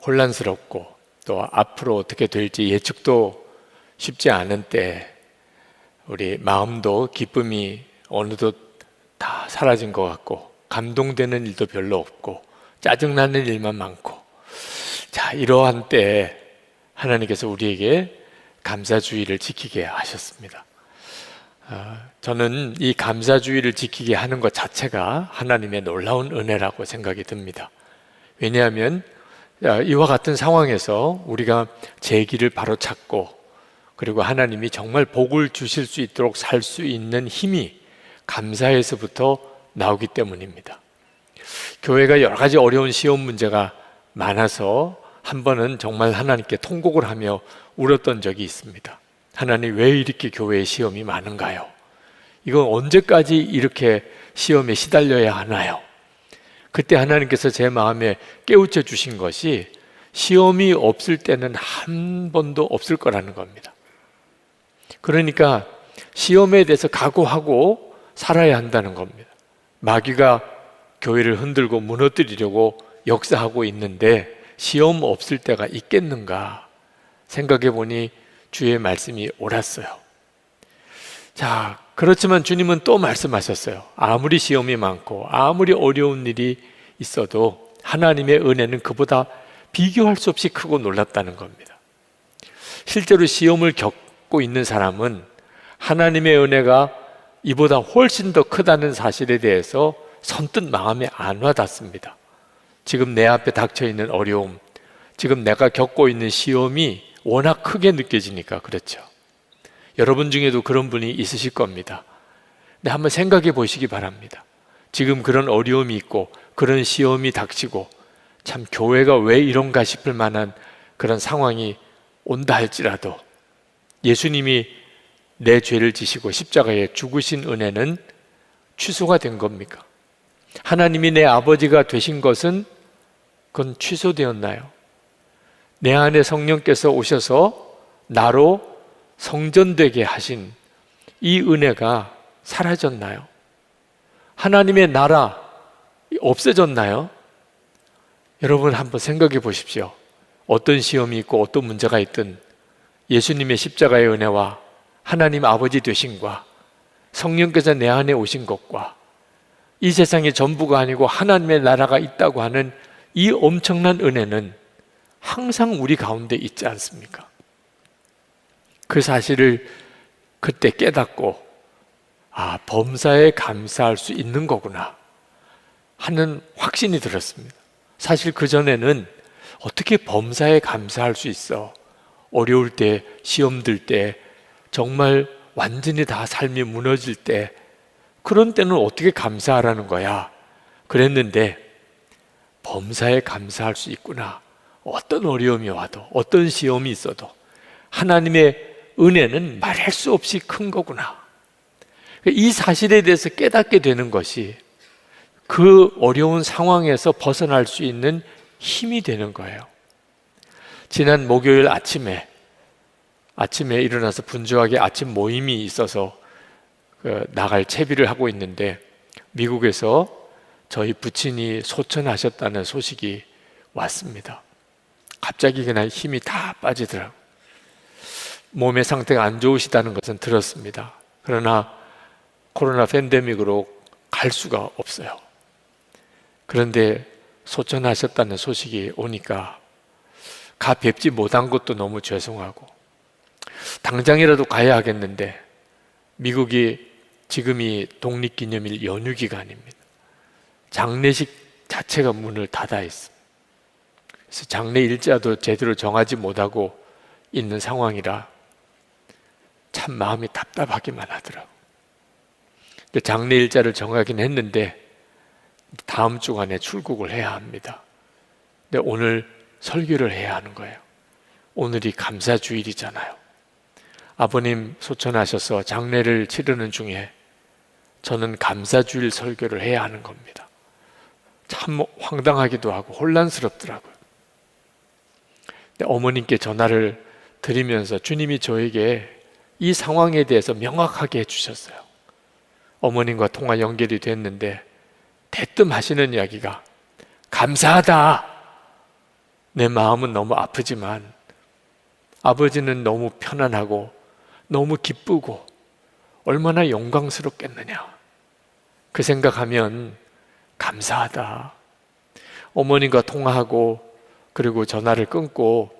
혼란스럽고 또 앞으로 어떻게 될지 예측도 쉽지 않은 때 우리 마음도 기쁨이 어느덧 다 사라진 것 같고 감동되는 일도 별로 없고 짜증나는 일만 많고, 자, 이러한 때 하나님께서 우리에게 감사주의를 지키게 하셨습니다. 저는 이 감사주의를 지키게 하는 것 자체가 하나님의 놀라운 은혜라고 생각이 듭니다. 왜냐하면 이와 같은 상황에서 우리가 제 길을 바로 찾고 그리고 하나님이 정말 복을 주실 수 있도록 살 수 있는 힘이 감사에서부터 나오기 때문입니다. 교회가 여러 가지 어려운 시험 문제가 많아서 한 번은 정말 하나님께 통곡을 하며 울었던 적이 있습니다. 하나님, 왜 이렇게 교회에 시험이 많은가요? 이건 언제까지 이렇게 시험에 시달려야 하나요? 그때 하나님께서 제 마음에 깨우쳐 주신 것이 시험이 없을 때는 한 번도 없을 거라는 겁니다. 그러니까 시험에 대해서 각오하고 살아야 한다는 겁니다. 마귀가 교회를 흔들고 무너뜨리려고 역사하고 있는데 시험 없을 때가 있겠는가 생각해 보니 주의 말씀이 옳았어요. 자, 그렇지만 주님은 또 말씀하셨어요. 아무리 시험이 많고 아무리 어려운 일이 있어도 하나님의 은혜는 그보다 비교할 수 없이 크고 놀랍다는 겁니다. 실제로 시험을 겪고 있는 사람은 하나님의 은혜가 이보다 훨씬 더 크다는 사실에 대해서 선뜻 마음에 안 와닿습니다. 지금 내 앞에 닥쳐 있는 어려움, 지금 내가 겪고 있는 시험이 워낙 크게 느껴지니까 그렇죠. 여러분 중에도 그런 분이 있으실 겁니다. 근데 한번 생각해 보시기 바랍니다. 지금 그런 어려움이 있고 그런 시험이 닥치고 참 교회가 왜 이런가 싶을 만한 그런 상황이 온다 할지라도 예수님이 내 죄를 지시고 십자가에 죽으신 은혜는 취소가 된 겁니까? 하나님이 내 아버지가 되신 것은 그건 취소되었나요? 내 안에 성령께서 오셔서 나로 성전되게 하신 이 은혜가 사라졌나요? 하나님의 나라 없어졌나요? 여러분 한번 생각해 보십시오. 어떤 시험이 있고 어떤 문제가 있든 예수님의 십자가의 은혜와 하나님 아버지 되심과 성령께서 내 안에 오신 것과 이 세상의 전부가 아니고 하나님의 나라가 있다고 하는 이 엄청난 은혜는 항상 우리 가운데 있지 않습니까? 그 사실을 그때 깨닫고 범사에 감사할 수 있는 거구나 하는 확신이 들었습니다. 사실 그전에는 어떻게 범사에 감사할 수 있어? 어려울 때, 시험 들 때, 정말 완전히 다 삶이 무너질 때 그런 때는 어떻게 감사하라는 거야? 그랬는데 범사에 감사할 수 있구나. 어떤 어려움이 와도 어떤 시험이 있어도 하나님의 은혜는 말할 수 없이 큰 거구나. 이 사실에 대해서 깨닫게 되는 것이 그 어려운 상황에서 벗어날 수 있는 힘이 되는 거예요. 지난 목요일 아침에 일어나서 분주하게 아침 모임이 있어서 나갈 채비를 하고 있는데 미국에서 저희 부친이 소천하셨다는 소식이 왔습니다. 갑자기 그냥 힘이 다 빠지더라고요. 몸의 상태가 안 좋으시다는 것은 들었습니다. 그러나 코로나 팬데믹으로 갈 수가 없어요. 그런데 소천하셨다는 소식이 오니까 가 뵙지 못한 것도 너무 죄송하고 당장이라도 가야 하겠는데 미국이 지금이 독립기념일 연휴 기간입니다. 장례식 자체가 문을 닫아 있습니다. 그래서 장례 일자도 제대로 정하지 못하고 있는 상황이라 참 마음이 답답하기만 하더라고요. 장례 일자를 정하긴 했는데 다음 주간에 출국을 해야 합니다. 근데 오늘 설교를 해야 하는 거예요. 오늘이 감사주일이잖아요. 아버님 소천하셔서 장례를 치르는 중에 저는 감사주일 설교를 해야 하는 겁니다. 참 황당하기도 하고 혼란스럽더라고요. 근데 어머님께 전화를 드리면서 주님이 저에게 이 상황에 대해서 명확하게 해주셨어요. 어머님과 통화 연결이 됐는데 대뜸 하시는 이야기가 감사하다. 내 마음은 너무 아프지만 아버지는 너무 편안하고 너무 기쁘고 얼마나 영광스럽겠느냐. 그 생각하면 감사하다. 어머님과 통화하고 그리고 전화를 끊고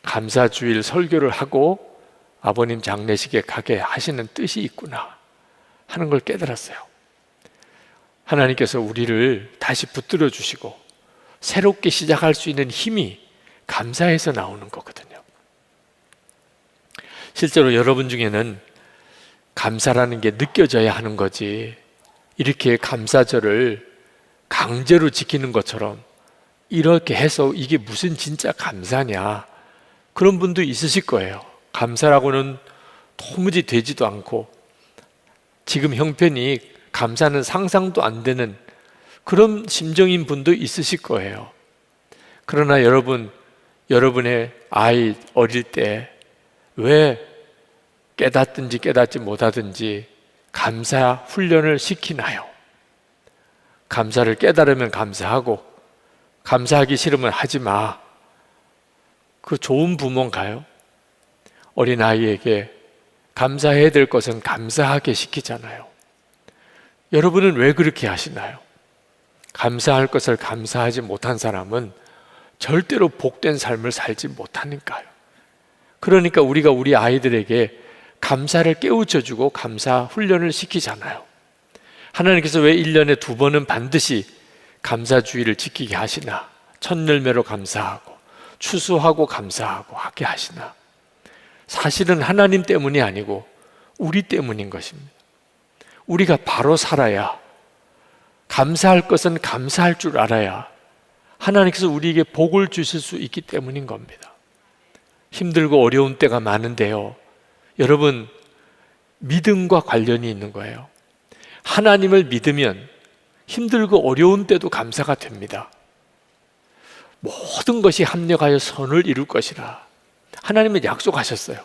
감사주일 설교를 하고 아버님 장례식에 가게 하시는 뜻이 있구나 하는 걸 깨달았어요. 하나님께서 우리를 다시 붙들어 주시고 새롭게 시작할 수 있는 힘이 감사해서 나오는 거거든요. 실제로 여러분 중에는 감사라는 게 느껴져야 하는 거지 이렇게 감사절을 강제로 지키는 것처럼 이렇게 해서 이게 무슨 진짜 감사냐 그런 분도 있으실 거예요. 감사라고는 도무지 되지도 않고 지금 형편이 감사는 상상도 안 되는 그런 심정인 분도 있으실 거예요. 그러나 여러분, 여러분의 아이 어릴 때 왜 깨닫든지 깨닫지 못하든지 감사 훈련을 시키나요? 감사를 깨달으면 감사하고 감사하기 싫으면 하지 마. 그 좋은 부모인가요? 어린아이에게 감사해야 될 것은 감사하게 시키잖아요. 여러분은 왜 그렇게 하시나요? 감사할 것을 감사하지 못한 사람은 절대로 복된 삶을 살지 못하니까요. 그러니까 우리가 우리 아이들에게 감사를 깨우쳐주고 감사 훈련을 시키잖아요. 하나님께서 왜 1년에 2번은 반드시 감사주의를 지키게 하시나? 첫 열매로 감사하고 추수하고 감사하고 하게 하시나? 사실은 하나님 때문이 아니고 우리 때문인 것입니다. 우리가 바로 살아야, 감사할 것은 감사할 줄 알아야 하나님께서 우리에게 복을 주실 수 있기 때문인 겁니다. 힘들고 어려운 때가 많은데요, 여러분, 믿음과 관련이 있는 거예요. 하나님을 믿으면 힘들고 어려운 때도 감사가 됩니다. 모든 것이 합력하여 선을 이룰 것이라 하나님은 약속하셨어요.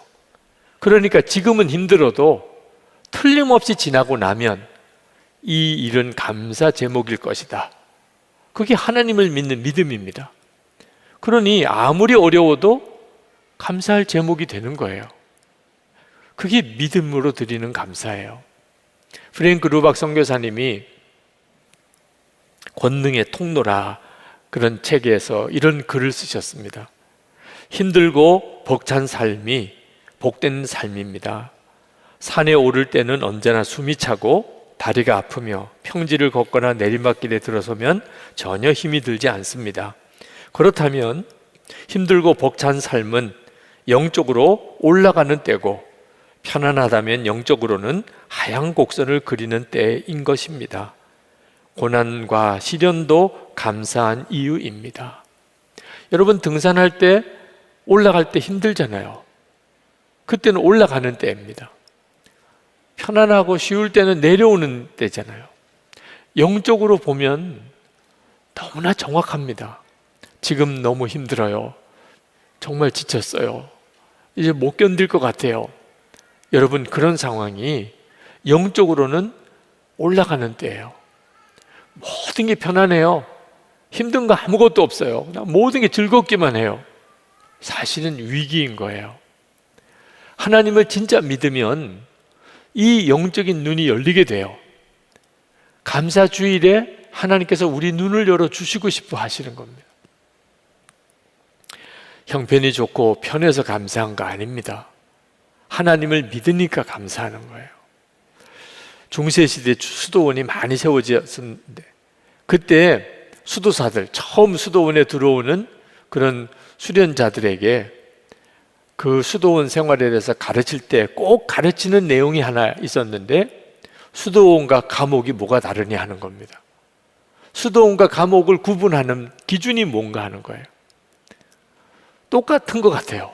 그러니까 지금은 힘들어도 틀림없이 지나고 나면 이 일은 감사 제목일 것이다. 그게 하나님을 믿는 믿음입니다. 그러니 아무리 어려워도 감사할 제목이 되는 거예요. 그게 믿음으로 드리는 감사예요. 프랭크 루박 선교사님이 권능의 통로라 그런 책에서 이런 글을 쓰셨습니다. 힘들고 벅찬 삶이 복된 삶입니다. 산에 오를 때는 언제나 숨이 차고 다리가 아프며 평지를 걷거나 내리막길에 들어서면 전혀 힘이 들지 않습니다. 그렇다면 힘들고 벅찬 삶은 영적으로 올라가는 때고 편안하다면 영적으로는 하향 곡선을 그리는 때인 것입니다. 고난과 시련도 감사한 이유입니다. 여러분, 등산할 때 올라갈 때 힘들잖아요. 그때는 올라가는 때입니다. 편안하고 쉬울 때는 내려오는 때잖아요. 영적으로 보면 너무나 정확합니다. 지금 너무 힘들어요. 정말 지쳤어요. 이제 못 견딜 것 같아요. 여러분, 그런 상황이 영적으로는 올라가는 때예요. 모든 게 편안해요. 힘든 거 아무것도 없어요. 그냥 모든 게 즐겁기만 해요. 사실은 위기인 거예요. 하나님을 진짜 믿으면 이 영적인 눈이 열리게 돼요. 감사 주일에 하나님께서 우리 눈을 열어주시고 싶어 하시는 겁니다. 형편이 좋고 편해서 감사한 거 아닙니다. 하나님을 믿으니까 감사하는 거예요. 중세시대 수도원이 많이 세워졌는데 그때 수도사들, 처음 수도원에 들어오는 그런 수련자들에게 그 수도원 생활에 대해서 가르칠 때 꼭 가르치는 내용이 하나 있었는데, 수도원과 감옥이 뭐가 다르냐 하는 겁니다. 수도원과 감옥을 구분하는 기준이 뭔가 하는 거예요. 똑같은 것 같아요.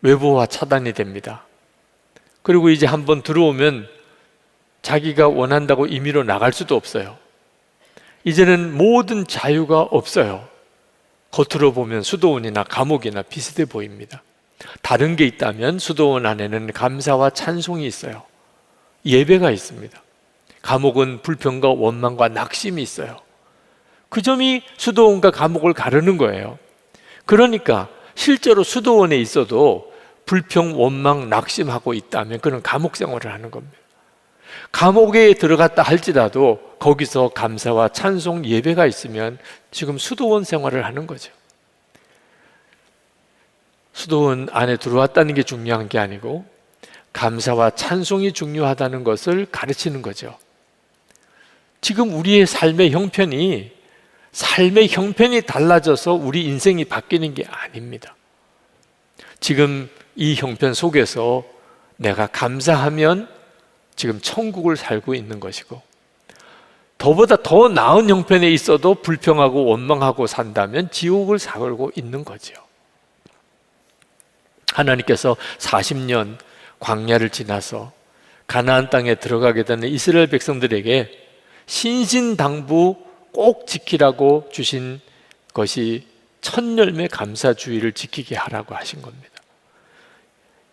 외부와 차단이 됩니다. 그리고 이제 한번 들어오면 자기가 원한다고 임의로 나갈 수도 없어요. 이제는 모든 자유가 없어요. 겉으로 보면 수도원이나 감옥이나 비슷해 보입니다. 다른 게 있다면 수도원 안에는 감사와 찬송이 있어요. 예배가 있습니다. 감옥은 불평과 원망과 낙심이 있어요. 그 점이 수도원과 감옥을 가르는 거예요. 그러니까 실제로 수도원에 있어도 불평, 원망, 낙심하고 있다면 그는 감옥 생활을 하는 겁니다. 감옥에 들어갔다 할지라도 거기서 감사와 찬송, 예배가 있으면 지금 수도원 생활을 하는 거죠. 수도원 안에 들어왔다는 게 중요한 게 아니고 감사와 찬송이 중요하다는 것을 가르치는 거죠. 지금 우리의 삶의 형편이 달라져서 우리 인생이 바뀌는 게 아닙니다. 지금 이 형편 속에서 내가 감사하면 지금 천국을 살고 있는 것이고, 더보다 더 나은 형편에 있어도 불평하고 원망하고 산다면 지옥을 살고 있는 거죠. 하나님께서 40년 광야를 지나서 가나안 땅에 들어가게 되는 이스라엘 백성들에게 신신당부 꼭 지키라고 주신 것이 첫 열매 감사주의를 지키게 하라고 하신 겁니다.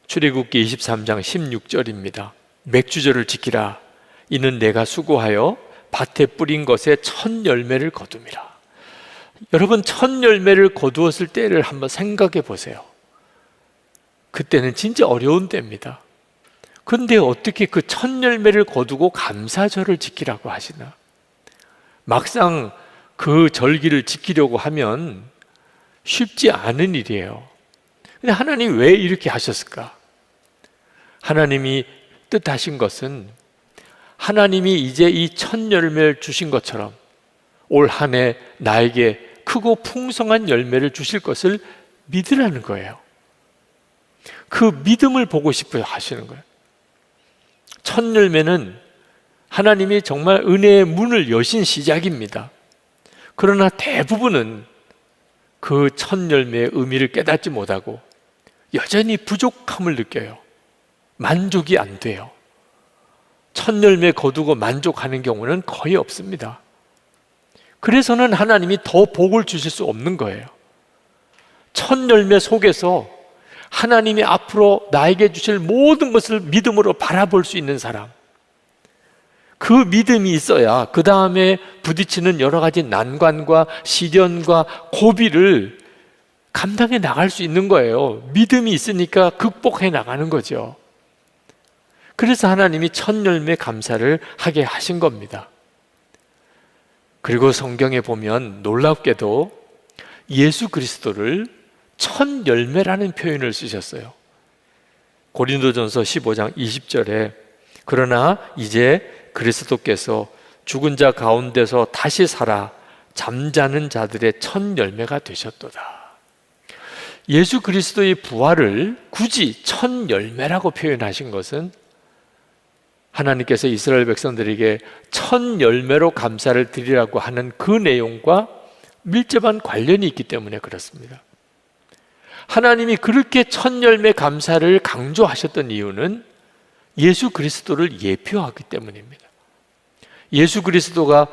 출애굽기 23장 16절입니다. 맥주절을 지키라. 이는 내가 수고하여 밭에 뿌린 것에 첫 열매를 거둠이라. 여러분, 첫 열매를 거두었을 때를 한번 생각해 보세요. 그때는 진짜 어려운 때입니다. 그런데 어떻게 그 첫 열매를 거두고 감사절을 지키라고 하시나? 막상 그 절기를 지키려고 하면 쉽지 않은 일이에요. 근데 하나님 왜 이렇게 하셨을까? 하나님이 뜻하신 것은 하나님이 이제 이 첫 열매를 주신 것처럼 올 한 해 나에게 크고 풍성한 열매를 주실 것을 믿으라는 거예요. 그 믿음을 보고 싶어 하시는 거예요. 첫 열매는 하나님이 정말 은혜의 문을 여신 시작입니다. 그러나 대부분은 그 첫 열매의 의미를 깨닫지 못하고 여전히 부족함을 느껴요. 만족이 안 돼요. 첫 열매 거두고 만족하는 경우는 거의 없습니다. 그래서는 하나님이 더 복을 주실 수 없는 거예요. 첫 열매 속에서 하나님이 앞으로 나에게 주실 모든 것을 믿음으로 바라볼 수 있는 사람, 그 믿음이 있어야 그 다음에 부딪히는 여러 가지 난관과 시련과 고비를 감당해 나갈 수 있는 거예요. 믿음이 있으니까 극복해 나가는 거죠. 그래서 하나님이 첫 열매 감사를 하게 하신 겁니다. 그리고 성경에 보면 놀랍게도 예수 그리스도를 첫 열매라는 표현을 쓰셨어요. 고린도전서 15장 20절에 그러나 이제 그리스도께서 죽은 자 가운데서 다시 살아 잠자는 자들의 첫 열매가 되셨도다. 예수 그리스도의 부활을 굳이 첫 열매라고 표현하신 것은 하나님께서 이스라엘 백성들에게 첫 열매로 감사를 드리라고 하는 그 내용과 밀접한 관련이 있기 때문에 그렇습니다. 하나님이 그렇게 첫 열매 감사를 강조하셨던 이유는 예수 그리스도를 예표하기 때문입니다. 예수 그리스도가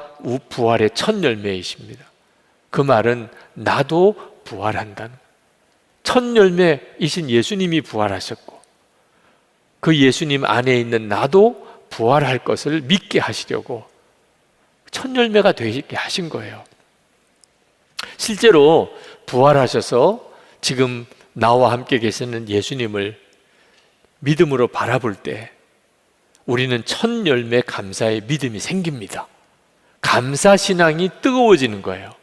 부활의 첫 열매이십니다. 그 말은 나도 부활한다는 거예요. 첫 열매이신 예수님이 부활하셨고 그 예수님 안에 있는 나도 부활할 것을 믿게 하시려고 첫 열매가 되게 하신 거예요. 실제로 부활하셔서 지금 나와 함께 계시는 예수님을 믿음으로 바라볼 때 우리는 첫 열매 감사의 믿음이 생깁니다. 감사 신앙이 뜨거워지는 거예요.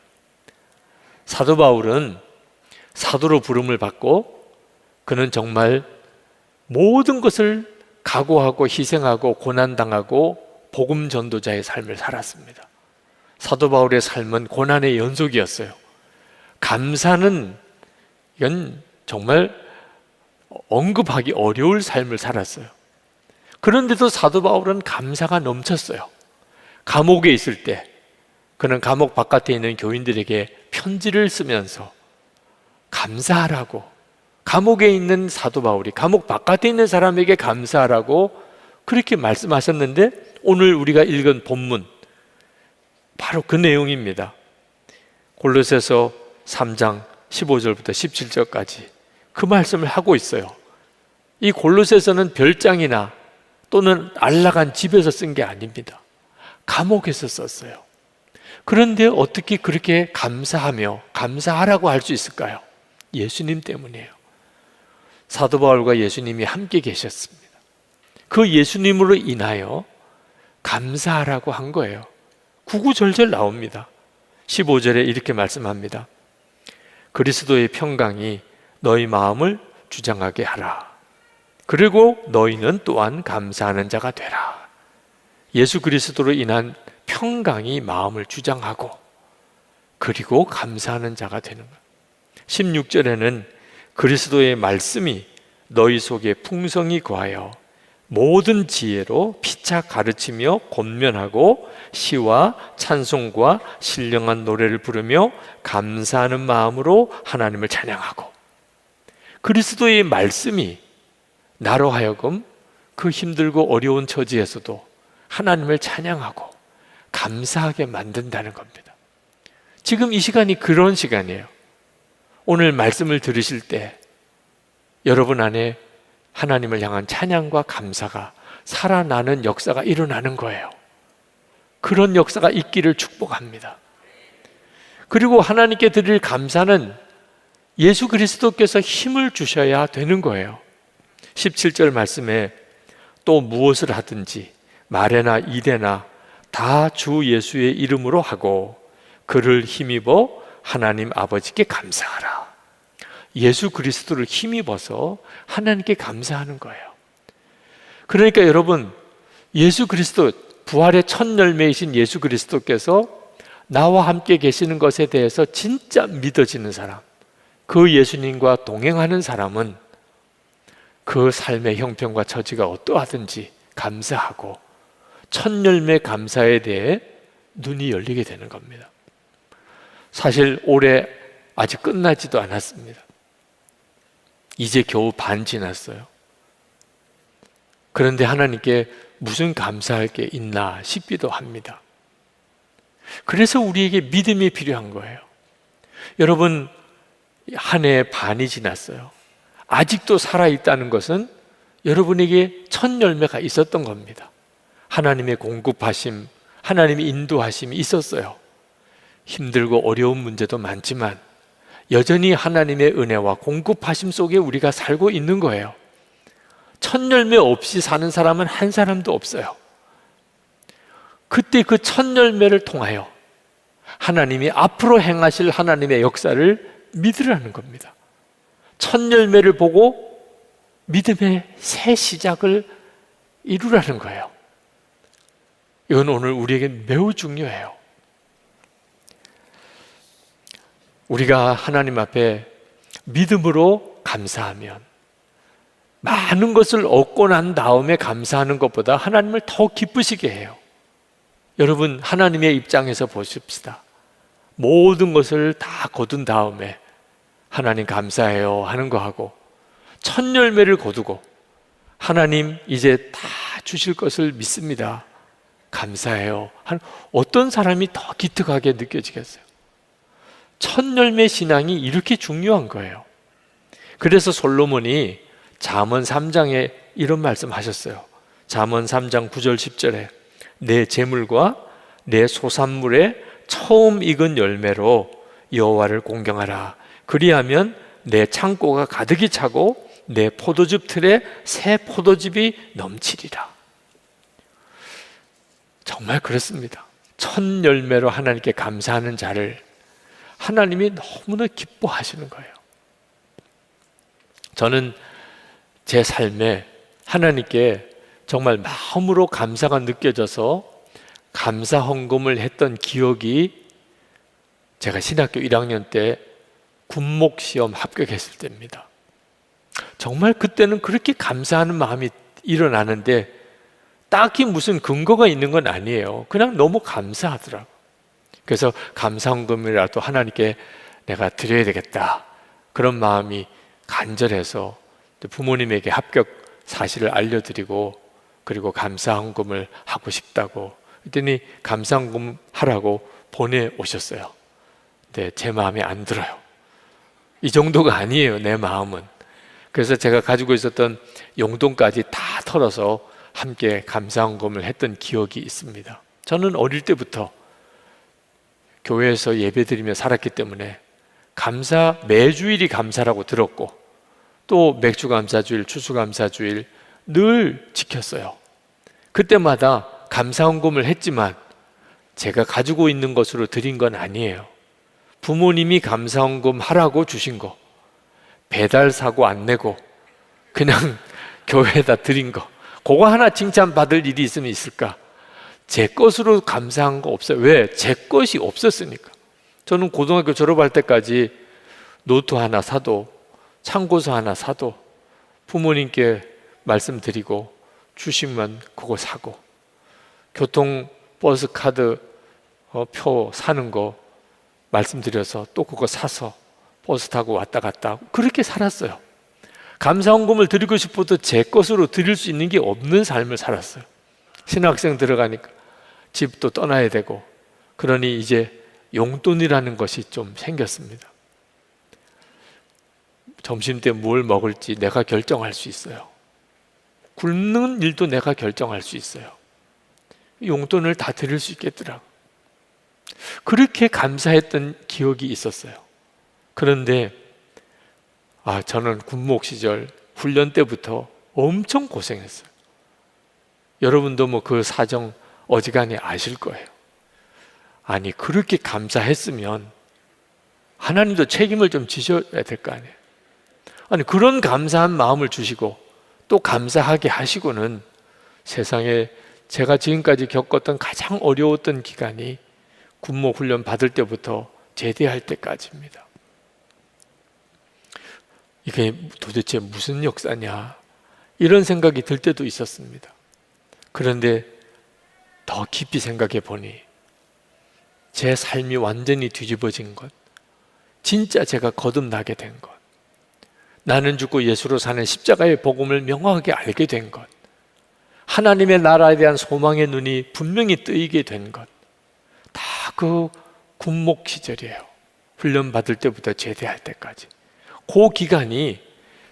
사도 바울은 사도로 부름을 받고 그는 정말 모든 것을 각오하고 희생하고 고난당하고 복음 전도자의 삶을 살았습니다. 사도 바울의 삶은 고난의 연속이었어요. 감사는 이건 정말 언급하기 어려울 삶을 살았어요. 그런데도 사도 바울은 감사가 넘쳤어요. 감옥에 있을 때 그는 감옥 바깥에 있는 교인들에게 편지를 쓰면서 감사하라고, 감옥에 있는 사도 바울이 감옥 바깥에 있는 사람에게 감사하라고 그렇게 말씀하셨는데 오늘 우리가 읽은 본문 바로 그 내용입니다. 골로새서 3장 15절부터 17절까지 그 말씀을 하고 있어요. 이 골로새서는 별장이나 또는 안락한 집에서 쓴 게 아닙니다. 감옥에서 썼어요. 그런데 어떻게 그렇게 감사하며 감사하라고 할 수 있을까요? 예수님 때문이에요. 사도 바울과 예수님이 함께 계셨습니다. 그 예수님으로 인하여 감사하라고 한 거예요. 구구절절 나옵니다. 15절에 이렇게 말씀합니다. 그리스도의 평강이 너희 마음을 주장하게 하라. 그리고 너희는 또한 감사하는 자가 되라. 예수 그리스도로 인한 평강이 마음을 주장하고 그리고 감사하는 자가 되는 거예요. 16절에는 그리스도의 말씀이 너희 속에 풍성히 거하여 모든 지혜로 피차 가르치며 권면하고 시와 찬송과 신령한 노래를 부르며 감사하는 마음으로 하나님을 찬양하고, 그리스도의 말씀이 나로 하여금 그 힘들고 어려운 처지에서도 하나님을 찬양하고 감사하게 만든다는 겁니다. 지금 이 시간이 그런 시간이에요. 오늘 말씀을 들으실 때 여러분 안에 하나님을 향한 찬양과 감사가 살아나는 역사가 일어나는 거예요. 그런 역사가 있기를 축복합니다. 그리고 하나님께 드릴 감사는 예수 그리스도께서 힘을 주셔야 되는 거예요. 17절 말씀에 또 무엇을 하든지 말에나 일에나 다 주 예수의 이름으로 하고 그를 힘입어 하나님 아버지께 감사하라. 예수 그리스도를 힘입어서 하나님께 감사하는 거예요. 그러니까 여러분, 예수 그리스도, 부활의 첫 열매이신 예수 그리스도께서 나와 함께 계시는 것에 대해서 진짜 믿어지는 사람, 그 예수님과 동행하는 사람은 그 삶의 형편과 처지가 어떠하든지 감사하고 첫 열매 감사에 대해 눈이 열리게 되는 겁니다. 사실 올해 아직 끝나지도 않았습니다. 이제 겨우 반 지났어요. 그런데 하나님께 무슨 감사할 게 있나 싶기도 합니다. 그래서 우리에게 믿음이 필요한 거예요. 여러분, 한 해 반이 지났어요. 아직도 살아있다는 것은 여러분에게 첫 열매가 있었던 겁니다. 하나님의 공급하심, 하나님의 인도하심이 있었어요. 힘들고 어려운 문제도 많지만 여전히 하나님의 은혜와 공급하심 속에 우리가 살고 있는 거예요. 첫 열매 없이 사는 사람은 한 사람도 없어요. 그때 그 첫 열매를 통하여 하나님이 앞으로 행하실 하나님의 역사를 믿으라는 겁니다. 첫 열매를 보고 믿음의 새 시작을 이루라는 거예요. 이건 오늘 우리에게 매우 중요해요. 우리가 하나님 앞에 믿음으로 감사하면 많은 것을 얻고 난 다음에 감사하는 것보다 하나님을 더 기쁘시게 해요. 여러분, 하나님의 입장에서 보십시다. 모든 것을 다 거둔 다음에 하나님 감사해요 하는 거하고 첫 열매를 거두고 하나님 이제 다 주실 것을 믿습니다, 감사해요 한 어떤 사람이 더 기특하게 느껴지겠어요? 첫 열매 신앙이 이렇게 중요한 거예요. 그래서 솔로몬이 잠언 3장에 이런 말씀 하셨어요. 잠언 3장 9절 10절에 내 재물과 내 소산물의 처음 익은 열매로 여호와를 공경하라. 그리하면 내 창고가 가득히 차고 내 포도즙 틀에 새 포도즙이 넘치리라. 정말 그렇습니다. 첫 열매로 하나님께 감사하는 자를 하나님이 너무나 기뻐하시는 거예요. 저는 제 삶에 하나님께 정말 마음으로 감사가 느껴져서 감사 헌금을 했던 기억이 제가 신학교 1학년 때 군목시험 합격했을 때입니다. 정말 그때는 그렇게 감사하는 마음이 일어나는데 딱히 무슨 근거가 있는 건 아니에요. 그냥 너무 감사하더라고요. 그래서 감사 헌금이라도 하나님께 내가 드려야 되겠다, 그런 마음이 간절해서 부모님에게 합격 사실을 알려드리고 그리고 감사 헌금을 하고 싶다고 그랬더니 감사 헌금 하라고 보내오셨어요. 근데 제 마음에 안 들어요. 이 정도가 아니에요, 내 마음은. 그래서 제가 가지고 있었던 용돈까지 다 털어서 함께 감사 헌금을 했던 기억이 있습니다. 저는 어릴 때부터 교회에서 예배드리며 살았기 때문에 감사, 매주일이 감사라고 들었고 또 맥주감사주일, 추수감사주일 늘 지켰어요. 그때마다 감사 헌금을 했지만 제가 가지고 있는 것으로 드린 건 아니에요. 부모님이 감사 헌금 하라고 주신 거, 배달 사고 안 내고 그냥 교회에다 드린 거, 그거 하나 칭찬받을 일이 있으면 있을까? 제 것으로 감사한 거 없어요. 왜? 제 것이 없었으니까. 저는 고등학교 졸업할 때까지 노트 하나 사도 참고서 하나 사도 부모님께 말씀드리고 주시면 그거 사고, 교통 버스 카드 표 사는 거 말씀드려서 또 그거 사서 버스 타고 왔다 갔다 하고 그렇게 살았어요. 감사헌금을 드리고 싶어도 제 것으로 드릴 수 있는 게 없는 삶을 살았어요. 신학생 들어가니까 집도 떠나야 되고 그러니 이제 용돈이라는 것이 좀 생겼습니다. 점심 때 뭘 먹을지 내가 결정할 수 있어요. 굶는 일도 내가 결정할 수 있어요. 용돈을 다 드릴 수 있겠더라고. 그렇게 감사했던 기억이 있었어요. 그런데 저는 군목 시절 훈련 때부터 엄청 고생했어요. 여러분도 뭐 그 사정 어지간히 아실 거예요. 아니, 그렇게 감사했으면 하나님도 책임을 좀 지셔야 될 거 아니에요. 아니, 그런 감사한 마음을 주시고 또 감사하게 하시고는 세상에 제가 지금까지 겪었던 가장 어려웠던 기간이 군목 훈련 받을 때부터 제대할 때까지입니다. 이게 도대체 무슨 역사냐, 이런 생각이 들 때도 있었습니다. 그런데 더 깊이 생각해 보니 제 삶이 완전히 뒤집어진 것, 진짜 제가 거듭나게 된 것, 나는 죽고 예수로 사는 십자가의 복음을 명확하게 알게 된 것, 하나님의 나라에 대한 소망의 눈이 분명히 뜨이게 된 것, 다 그 군목 시절이에요. 훈련 받을 때부터 제대할 때까지. 그 기간이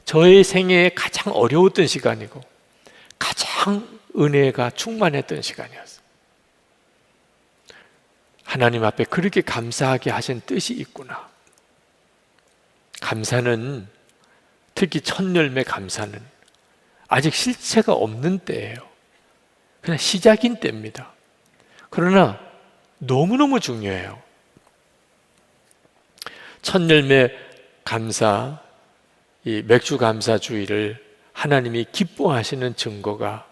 저의 생애에 가장 어려웠던 시간이고 가장 은혜가 충만했던 시간이었어요. 하나님 앞에 그렇게 감사하게 하신 뜻이 있구나. 감사는, 특히 첫 열매 감사는 아직 실체가 없는 때예요. 그냥 시작인 때입니다. 그러나 너무너무 중요해요. 첫 열매 감사, 이 맥주 감사 주일을 하나님이 기뻐하시는 증거가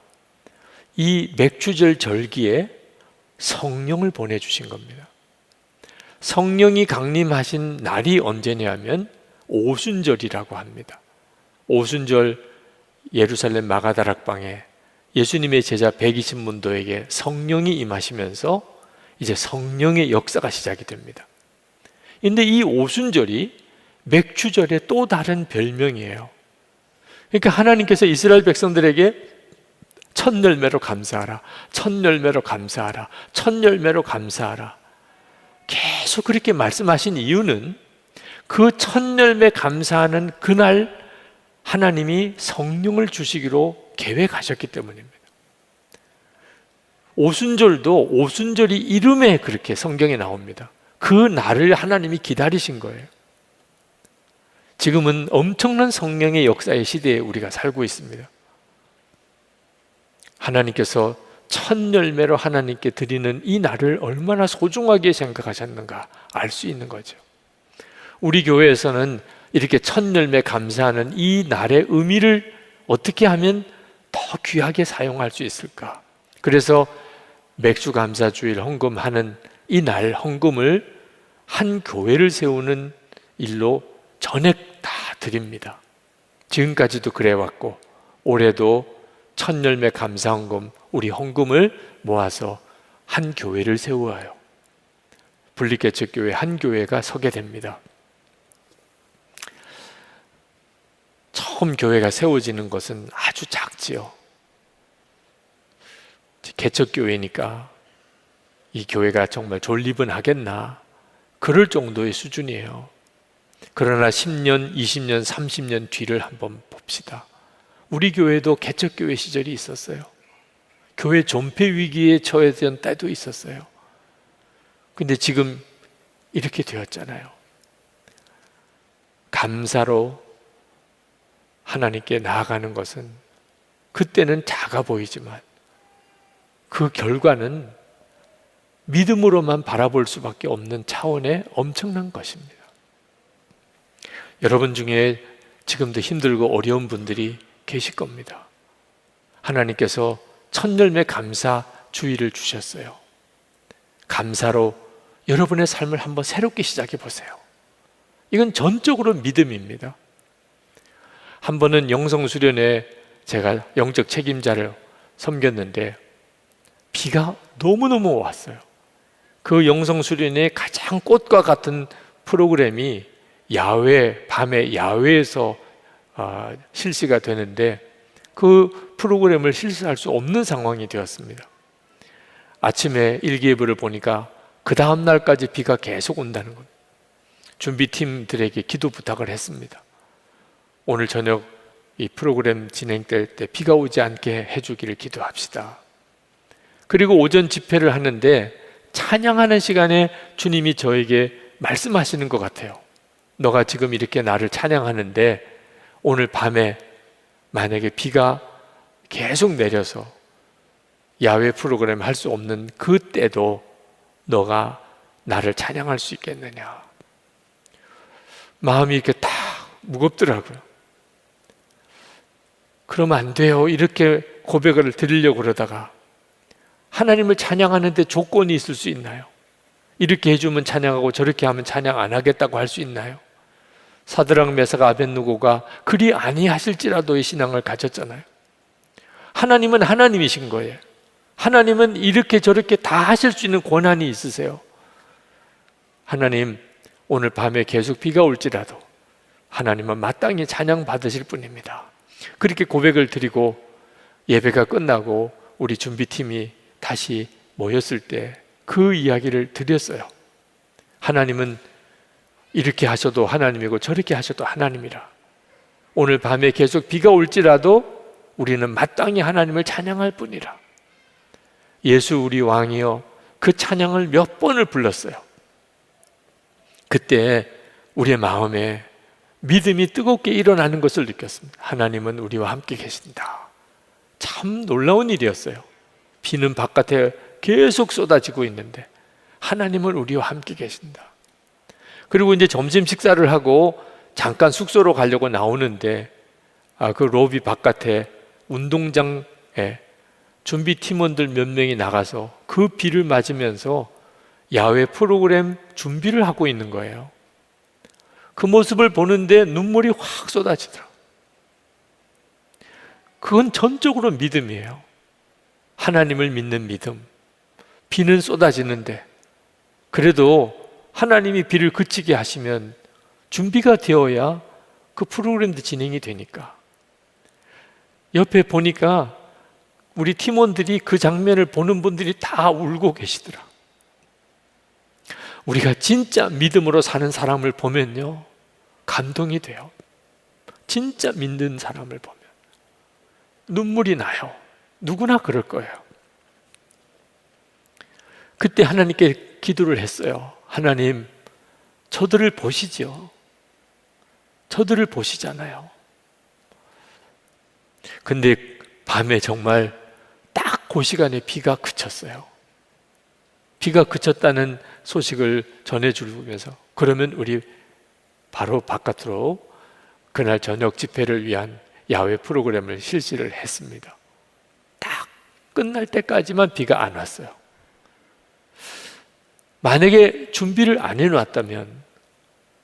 이 맥주절 절기에 성령을 보내주신 겁니다. 성령이 강림하신 날이 언제냐면 오순절이라고 합니다. 오순절 예루살렘 마가다락방에 예수님의 제자 120문도에게 성령이 임하시면서 이제 성령의 역사가 시작이 됩니다. 그런데 이 오순절이 맥주절의 또 다른 별명이에요. 그러니까 하나님께서 이스라엘 백성들에게 첫 열매로 감사하라, 첫 열매로 감사하라, 첫 열매로 감사하라, 계속 그렇게 말씀하신 이유는 그 첫 열매 감사하는 그날 하나님이 성령을 주시기로 계획하셨기 때문입니다. 오순절도 오순절이 이름에 그렇게 성경에 나옵니다. 그 날을 하나님이 기다리신 거예요. 지금은 엄청난 성령의 역사의 시대에 우리가 살고 있습니다. 하나님께서 첫 열매로 하나님께 드리는 이 날을 얼마나 소중하게 생각하셨는가 알 수 있는 거죠. 우리 교회에서는 이렇게 첫 열매 감사하는 이 날의 의미를 어떻게 하면 더 귀하게 사용할 수 있을까? 그래서 맥주 감사 주일 헌금하는 이 날 헌금을 한 교회를 세우는 일로 전액 다 드립니다. 지금까지도 그래왔고 올해도 첫 열매 감사 헌금, 우리 헌금을 모아서 한 교회를 세워요. 분리개척교회 한 교회가 서게 됩니다. 처음 교회가 세워지는 것은 아주 작지요. 개척교회니까 이 교회가 정말 존립은 하겠나, 그럴 정도의 수준이에요. 그러나 10년, 20년, 30년 뒤를 한번 봅시다. 우리 교회도 개척교회 시절이 있었어요. 교회 존폐 위기에 처했던 때도 있었어요. 근데 지금 이렇게 되었잖아요. 감사로 하나님께 나아가는 것은 그때는 작아 보이지만 그 결과는 믿음으로만 바라볼 수밖에 없는 차원의 엄청난 것입니다. 여러분 중에 지금도 힘들고 어려운 분들이 계실 겁니다. 하나님께서 첫 열매 감사 주일을 주셨어요. 감사로 여러분의 삶을 한번 새롭게 시작해 보세요. 이건 전적으로 믿음입니다. 한 번은 영성수련회 제가 영적 책임자를 섬겼는데 비가 너무너무 왔어요. 그 영성수련회의 가장 꽃과 같은 프로그램이 야외, 밤에 야외에서 실시가 되는데 그 프로그램을 실시할 수 없는 상황이 되었습니다. 아침에 일기예보를 보니까 그 다음 날까지 비가 계속 온다는 것. 준비팀들에게 기도 부탁을 했습니다. 오늘 저녁 이 프로그램 진행될 때 비가 오지 않게 해주기를 기도합시다. 그리고 오전 집회를 하는데 찬양하는 시간에 주님이 저에게 말씀하시는 것 같아요. 너가 지금 이렇게 나를 찬양하는데 오늘 밤에 만약에 비가 계속 내려서 야외 프로그램 할 수 없는 그때도 너가 나를 찬양할 수 있겠느냐. 마음이 이렇게 딱 무겁더라고요. 그러면 안 돼요. 이렇게 고백을 드리려고 그러다가 하나님을 찬양하는데 조건이 있을 수 있나요? 이렇게 해주면 찬양하고 저렇게 하면 찬양 안 하겠다고 할 수 있나요? 사드락 메삭 아벳느고가 그리 아니하실지라도의 신앙을 가졌잖아요. 하나님은 하나님이신 거예요. 하나님은 이렇게 저렇게 다 하실 수 있는 권한이 있으세요. 하나님, 오늘 밤에 계속 비가 올지라도 하나님은 마땅히 찬양 받으실 분입니다. 그렇게 고백을 드리고 예배가 끝나고 우리 준비팀이 다시 모였을 때 그 이야기를 드렸어요. 하나님은 이렇게 하셔도 하나님이고 저렇게 하셔도 하나님이라. 오늘 밤에 계속 비가 올지라도 우리는 마땅히 하나님을 찬양할 뿐이라. 예수 우리 왕이여, 그 찬양을 몇 번을 불렀어요. 그때 우리의 마음에 믿음이 뜨겁게 일어나는 것을 느꼈습니다. 하나님은 우리와 함께 계신다. 참 놀라운 일이었어요. 비는 바깥에 계속 쏟아지고 있는데 하나님은 우리와 함께 계신다. 그리고 이제 점심 식사를 하고 잠깐 숙소로 가려고 나오는데 그 로비 바깥에 운동장에 준비 팀원들 몇 명이 나가서 그 비를 맞으면서 야외 프로그램 준비를 하고 있는 거예요. 그 모습을 보는데 눈물이 확 쏟아지더라고요. 그건 전적으로 믿음이에요. 하나님을 믿는 믿음. 비는 쏟아지는데 그래도 하나님이 비를 그치게 하시면 준비가 되어야 그 프로그램도 진행이 되니까. 옆에 보니까 우리 팀원들이 그 장면을 보는 분들이 다 울고 계시더라. 우리가 진짜 믿음으로 사는 사람을 보면요, 감동이 돼요. 진짜 믿는 사람을 보면 눈물이 나요. 누구나 그럴 거예요. 그때 하나님께 기도를 했어요. 하나님, 저들을 보시죠. 저들을 보시잖아요. 근데 밤에 정말 딱 그 시간에 비가 그쳤어요. 비가 그쳤다는 소식을 전해주면서 그러면 우리 바로 바깥으로 그날 저녁 집회를 위한 야외 프로그램을 실시를 했습니다. 딱 끝날 때까지만 비가 안 왔어요. 만약에 준비를 안 해놨다면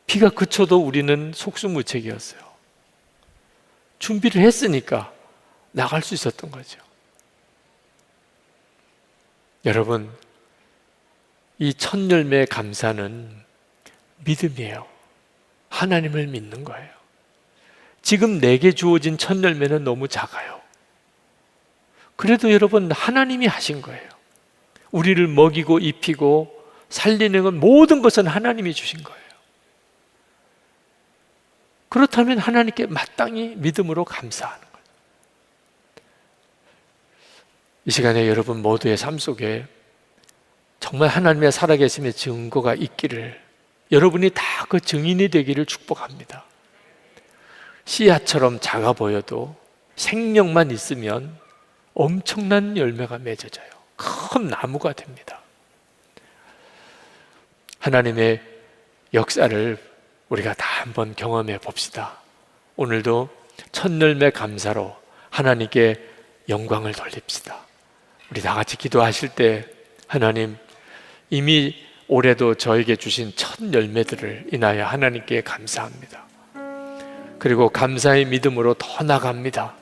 비가 그쳐도 우리는 속수무책이었어요. 준비를 했으니까 나갈 수 있었던 거죠. 여러분, 이 첫 열매 감사는 믿음이에요. 하나님을 믿는 거예요. 지금 내게 주어진 첫 열매는 너무 작아요. 그래도 여러분, 하나님이 하신 거예요. 우리를 먹이고 입히고 살리는 건 모든 것은 하나님이 주신 거예요. 그렇다면 하나님께 마땅히 믿음으로 감사하는 거예요. 이 시간에 여러분 모두의 삶 속에 정말 하나님의 살아계심의 증거가 있기를, 여러분이 다 그 증인이 되기를 축복합니다. 씨앗처럼 작아 보여도 생명만 있으면 엄청난 열매가 맺어져요. 큰 나무가 됩니다. 하나님의 역사를 우리가 다 한번 경험해 봅시다. 오늘도 첫 열매 감사로 하나님께 영광을 돌립시다. 우리 다 같이 기도하실 때, 하나님, 이미 올해도 저에게 주신 첫 열매들을 인하여 하나님께 감사합니다. 그리고 감사의 믿음으로 더 나갑니다.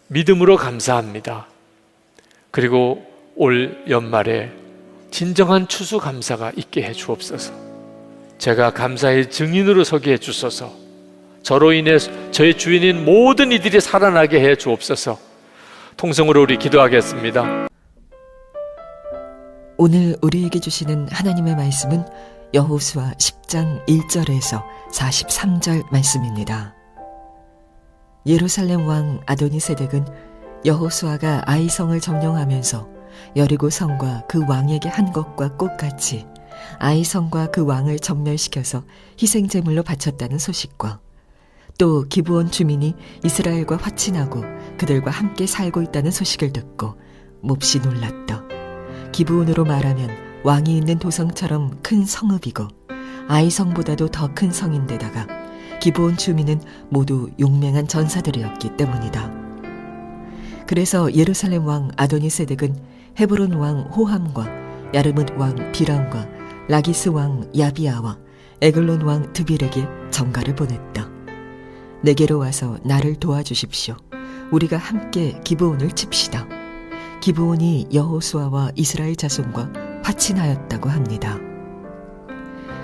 믿음으로 감사합니다. 그리고 올 연말에 진정한 추수감사가 있게 해 주옵소서. 제가 감사의 증인으로 서게 해 주소서. 저로 인해 저의 주인인 모든 이들이 살아나게 해 주옵소서. 통성으로 우리 기도하겠습니다. 오늘 우리에게 주시는 하나님의 말씀은 여호수아 10장 1절에서 43절 말씀입니다. 예루살렘 왕 아도니세덱은 여호수아가 아이성을 점령하면서 여리고 성과 그 왕에게 한 것과 똑같이 아이성과 그 왕을 전멸시켜서 희생제물로 바쳤다는 소식과 또 기브온 주민이 이스라엘과 화친하고 그들과 함께 살고 있다는 소식을 듣고 몹시 놀랐다. 기브온으로 말하면 왕이 있는 도성처럼 큰 성읍이고 아이성보다도 더 큰 성인데다가 기브온 주민은 모두 용맹한 전사들이었기 때문이다. 그래서 예루살렘 왕 아도니세덱은 헤브론 왕 호함과 야르뭇 왕 비람과 라기스 왕 야비아와 에글론 왕 드빌에게 전가를 보냈다. 내게로 와서 나를 도와주십시오. 우리가 함께 기브온을 칩시다. 기브온이 여호수아와 이스라엘 자손과 화친하였다고 합니다.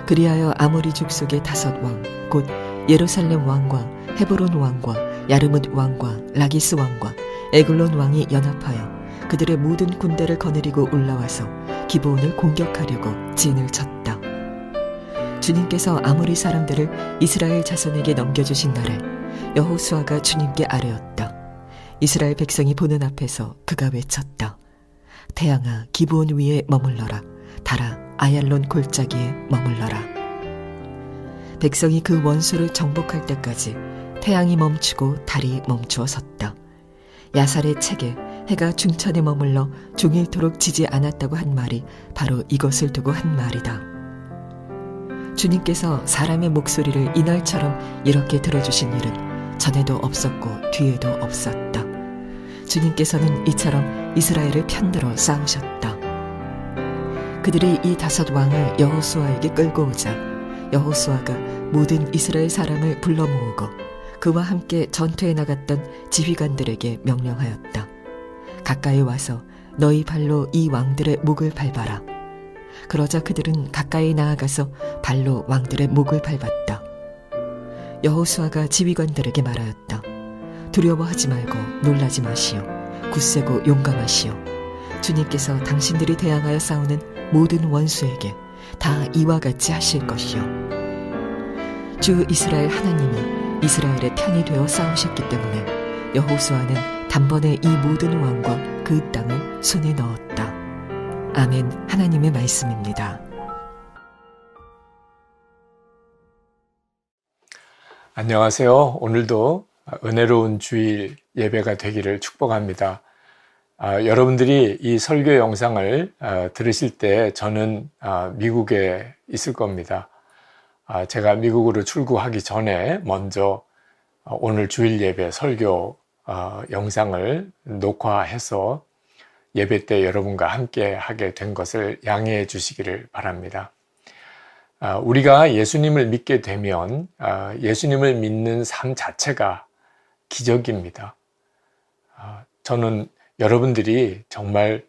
그리하여 아모리 족속의 5왕 곧 예루살렘 왕과 헤브론 왕과 야르뭇 왕과 라기스 왕과 에글론 왕이 연합하여 그들의 모든 군대를 거느리고 올라와서 기브온을 공격하려고 진을 쳤다. 주님께서 아모리 사람들을 이스라엘 자손에게 넘겨주신 날에 여호수아가 주님께 아뢰었다. 이스라엘 백성이 보는 앞에서 그가 외쳤다. 태양아 기브온 위에 머물러라. 달아 아얄론 골짜기에 머물러라. 백성이 그 원수를 정복할 때까지 태양이 멈추고 달이 멈추어 섰다. 야살의 책에 해가 중천에 머물러 종일토록 지지 않았다고 한 말이 바로 이것을 두고 한 말이다. 주님께서 사람의 목소리를 이날처럼 이렇게 들어주신 일은 전에도 없었고 뒤에도 없었다. 주님께서는 이처럼 이스라엘을 편들어 싸우셨다. 그들이 이 5왕을 여호수아에게 끌고 오자 여호수아가 모든 이스라엘 사람을 불러 모으고 그와 함께 전투에 나갔던 지휘관들에게 명령하였다. 가까이 와서 너희 발로 이 왕들의 목을 밟아라. 그러자 그들은 가까이 나아가서 발로 왕들의 목을 밟았다. 여호수아가 지휘관들에게 말하였다. 두려워하지 말고 놀라지 마시오. 굳세고 용감하시오. 주님께서 당신들이 대항하여 싸우는 모든 원수에게 다 이와 같이 하실 것이요. 주 이스라엘 하나님이 이스라엘의 편이 되어 싸우셨기 때문에 여호수아는 단번에 이 모든 왕과 그 땅을 손에 넣었다. 아멘. 하나님의 말씀입니다. 안녕하세요. 오늘도 은혜로운 주일 예배가 되기를 축복합니다. 여러분들이 이 설교 영상을 들으실 때 저는 미국에 있을 겁니다. 제가 미국으로 출국하기 전에 먼저 오늘 주일 예배 설교 영상을 녹화해서 예배 때 여러분과 함께 하게 된 것을 양해해 주시기를 바랍니다. 우리가 예수님을 믿게 되면 예수님을 믿는 삶 자체가 기적입니다. 저는 여러분들이 정말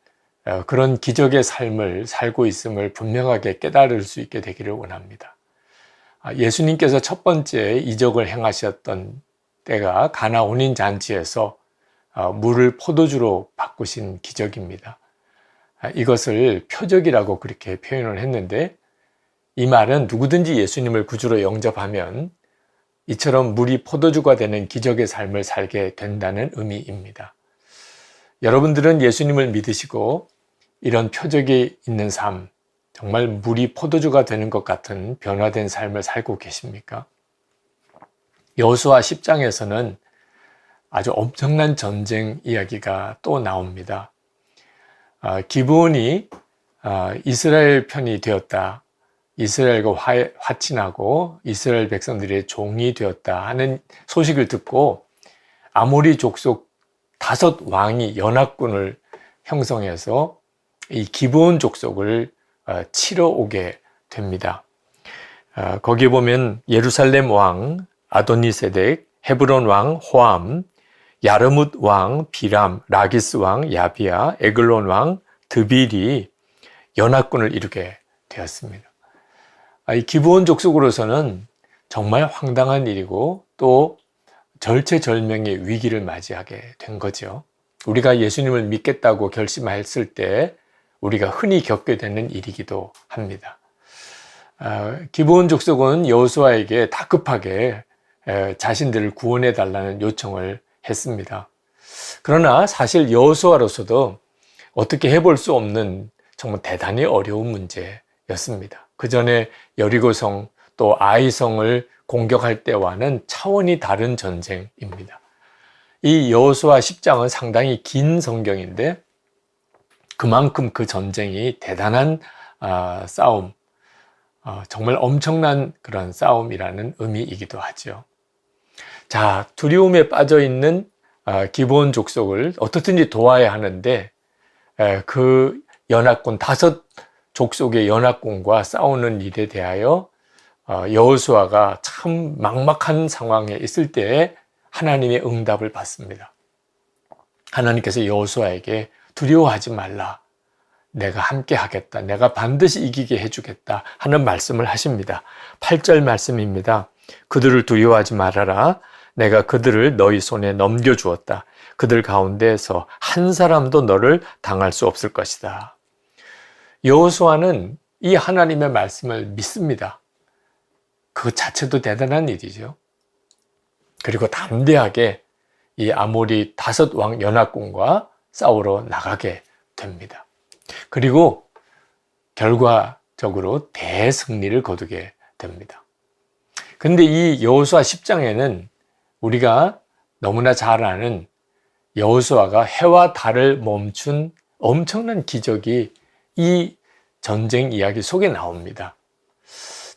그런 기적의 삶을 살고 있음을 분명하게 깨달을 수 있게 되기를 원합니다. 예수님께서 첫 번째 이적을 행하셨던 때가 가나 혼인 잔치에서 물을 포도주로 바꾸신 기적입니다. 이것을 표적이라고 그렇게 표현을 했는데 이 말은 누구든지 예수님을 구주로 영접하면 이처럼 물이 포도주가 되는 기적의 삶을 살게 된다는 의미입니다. 여러분들은 예수님을 믿으시고 이런 표적이 있는 삶, 정말 물이 포도주가 되는 것 같은 변화된 삶을 살고 계십니까? 여호수아 10장에서는 아주 엄청난 전쟁 이야기가 또 나옵니다. 기브온이 이스라엘 편이 되었다. 이스라엘과 화친하고 이스라엘 백성들의 종이 되었다 하는 소식을 듣고 아모리 족속 5왕이 연합군을 형성해서 이 기브온 족속을 치러 오게 됩니다. 거기에 보면 예루살렘 왕 아도니세덱, 헤브론 왕 호암, 야르뭇 왕 비람, 라기스 왕 야비아, 에글론 왕 드빌이 연합군을 이루게 되었습니다. 이 기브온 족속으로서는 정말 황당한 일이고 또 절체절명의 위기를 맞이하게 된 거죠. 우리가 예수님을 믿겠다고 결심했을 때 우리가 흔히 겪게 되는 일이기도 합니다. 기브온 족속은 여호수아에게 다급하게 자신들을 구원해 달라는 요청을 했습니다. 그러나 사실 여호수아로서도 어떻게 해볼 수 없는 정말 대단히 어려운 문제였습니다. 그 전에 여리고성 또 아이성을 공격할 때와는 차원이 다른 전쟁입니다. 이 여호수아 10장은 상당히 긴 성경인데 그만큼 그 전쟁이 대단한 싸움, 정말 엄청난 그런 싸움이라는 의미이기도 하죠. 자, 두려움에 빠져 있는 기브온 족속을 어떻든지 도와야 하는데 그 연합군 5 족속의 연합군과 싸우는 일에 대하여 여호수아가 참 막막한 상황에 있을 때에 하나님의 응답을 받습니다. 하나님께서 여호수아에게 두려워하지 말라. 내가 함께 하겠다. 내가 반드시 이기게 해주겠다 하는 말씀을 하십니다. 8절 말씀입니다. 그들을 두려워하지 말아라. 내가 그들을 너희 손에 넘겨주었다. 그들 가운데에서 한 사람도 너를 당할 수 없을 것이다. 여호수아는 이 하나님의 말씀을 믿습니다. 그 자체도 대단한 일이죠. 그리고 담대하게 이 아모리 5 왕 연합군과 싸우러 나가게 됩니다. 그리고 결과적으로 대승리를 거두게 됩니다. 근데 이 여호수아 10장에는 우리가 너무나 잘 아는 여호수아가 해와 달을 멈춘 엄청난 기적이 이 전쟁 이야기 속에 나옵니다.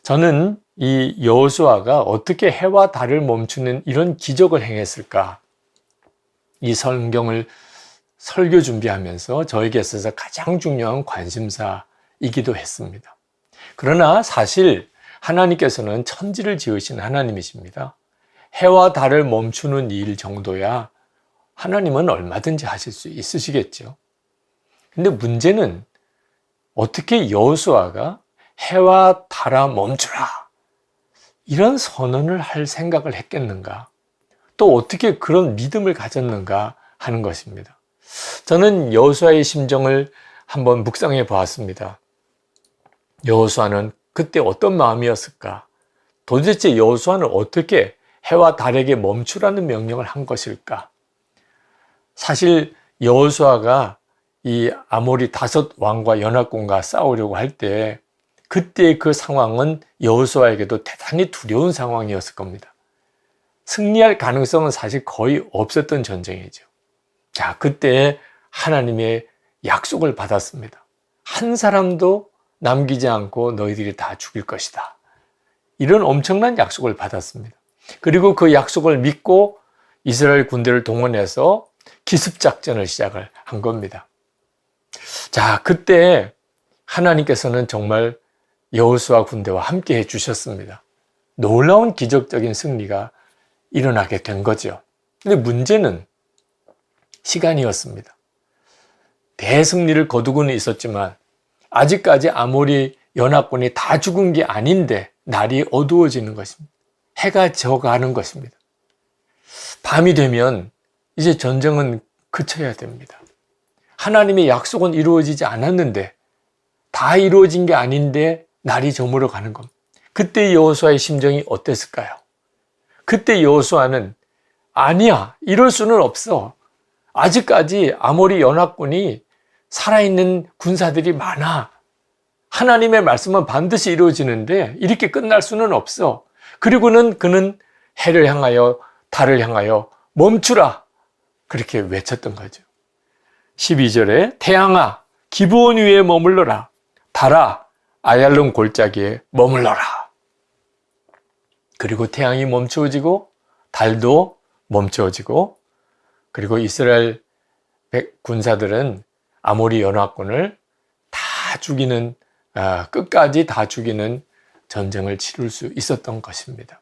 저는 이 여호수아가 어떻게 해와 달을 멈추는 이런 기적을 행했을까? 이 성경을 설교 준비하면서 저에게 있어서 가장 중요한 관심사이기도 했습니다. 그러나 사실 하나님께서는 천지를 지으신 하나님이십니다. 해와 달을 멈추는 일 정도야 하나님은 얼마든지 하실 수 있으시겠죠. 근데 문제는 어떻게 여호수아가 해와 달아 멈추라 이런 선언을 할 생각을 했겠는가? 또 어떻게 그런 믿음을 가졌는가 하는 것입니다. 저는 여호수아의 심정을 한번 묵상해 보았습니다. 여호수아는 그때 어떤 마음이었을까? 도대체 여호수아는 어떻게 해와 달에게 멈추라는 명령을 한 것일까? 사실 여호수아가 이 아모리 5 왕과 연합군과 싸우려고 할 때 그때의 그 상황은 여호수아에게도 대단히 두려운 상황이었을 겁니다. 승리할 가능성은 사실 거의 없었던 전쟁이죠. 자, 그때 하나님의 약속을 받았습니다. 한 사람도 남기지 않고 너희들이 다 죽일 것이다. 이런 엄청난 약속을 받았습니다. 그리고 그 약속을 믿고 이스라엘 군대를 동원해서 기습작전을 시작을 한 겁니다. 자, 그때 하나님께서는 정말 여호수아 군대와 함께 해주셨습니다. 놀라운 기적적인 승리가 일어나게 된 거죠. 근데 문제는 시간이었습니다. 대승리를 거두고는 있었지만 아직까지 아모리 연합군이 다 죽은 게 아닌데 날이 어두워지는 것입니다. 해가 져가는 것입니다. 밤이 되면 이제 전쟁은 그쳐야 됩니다. 하나님의 약속은 이루어지지 않았는데 다 이루어진 게 아닌데 날이 저물어 가는 겁니다. 그때 여호수아의 심정이 어땠을까요? 그때 여호수아는 아니야, 이럴 수는 없어. 아직까지 아모리 연합군이 살아있는 군사들이 많아. 하나님의 말씀은 반드시 이루어지는데 이렇게 끝날 수는 없어. 그리고는 그는 해를 향하여 달을 향하여 멈추라. 그렇게 외쳤던 거죠. 12절에 태양아 기브온 위에 머물러라. 달아 아얄론 골짜기에 머물러라. 그리고 태양이 멈추어지고 달도 멈추어지고 그리고 이스라엘 군사들은 아모리 연합군을 다 죽이는 끝까지 다 죽이는 전쟁을 치룰 수 있었던 것입니다.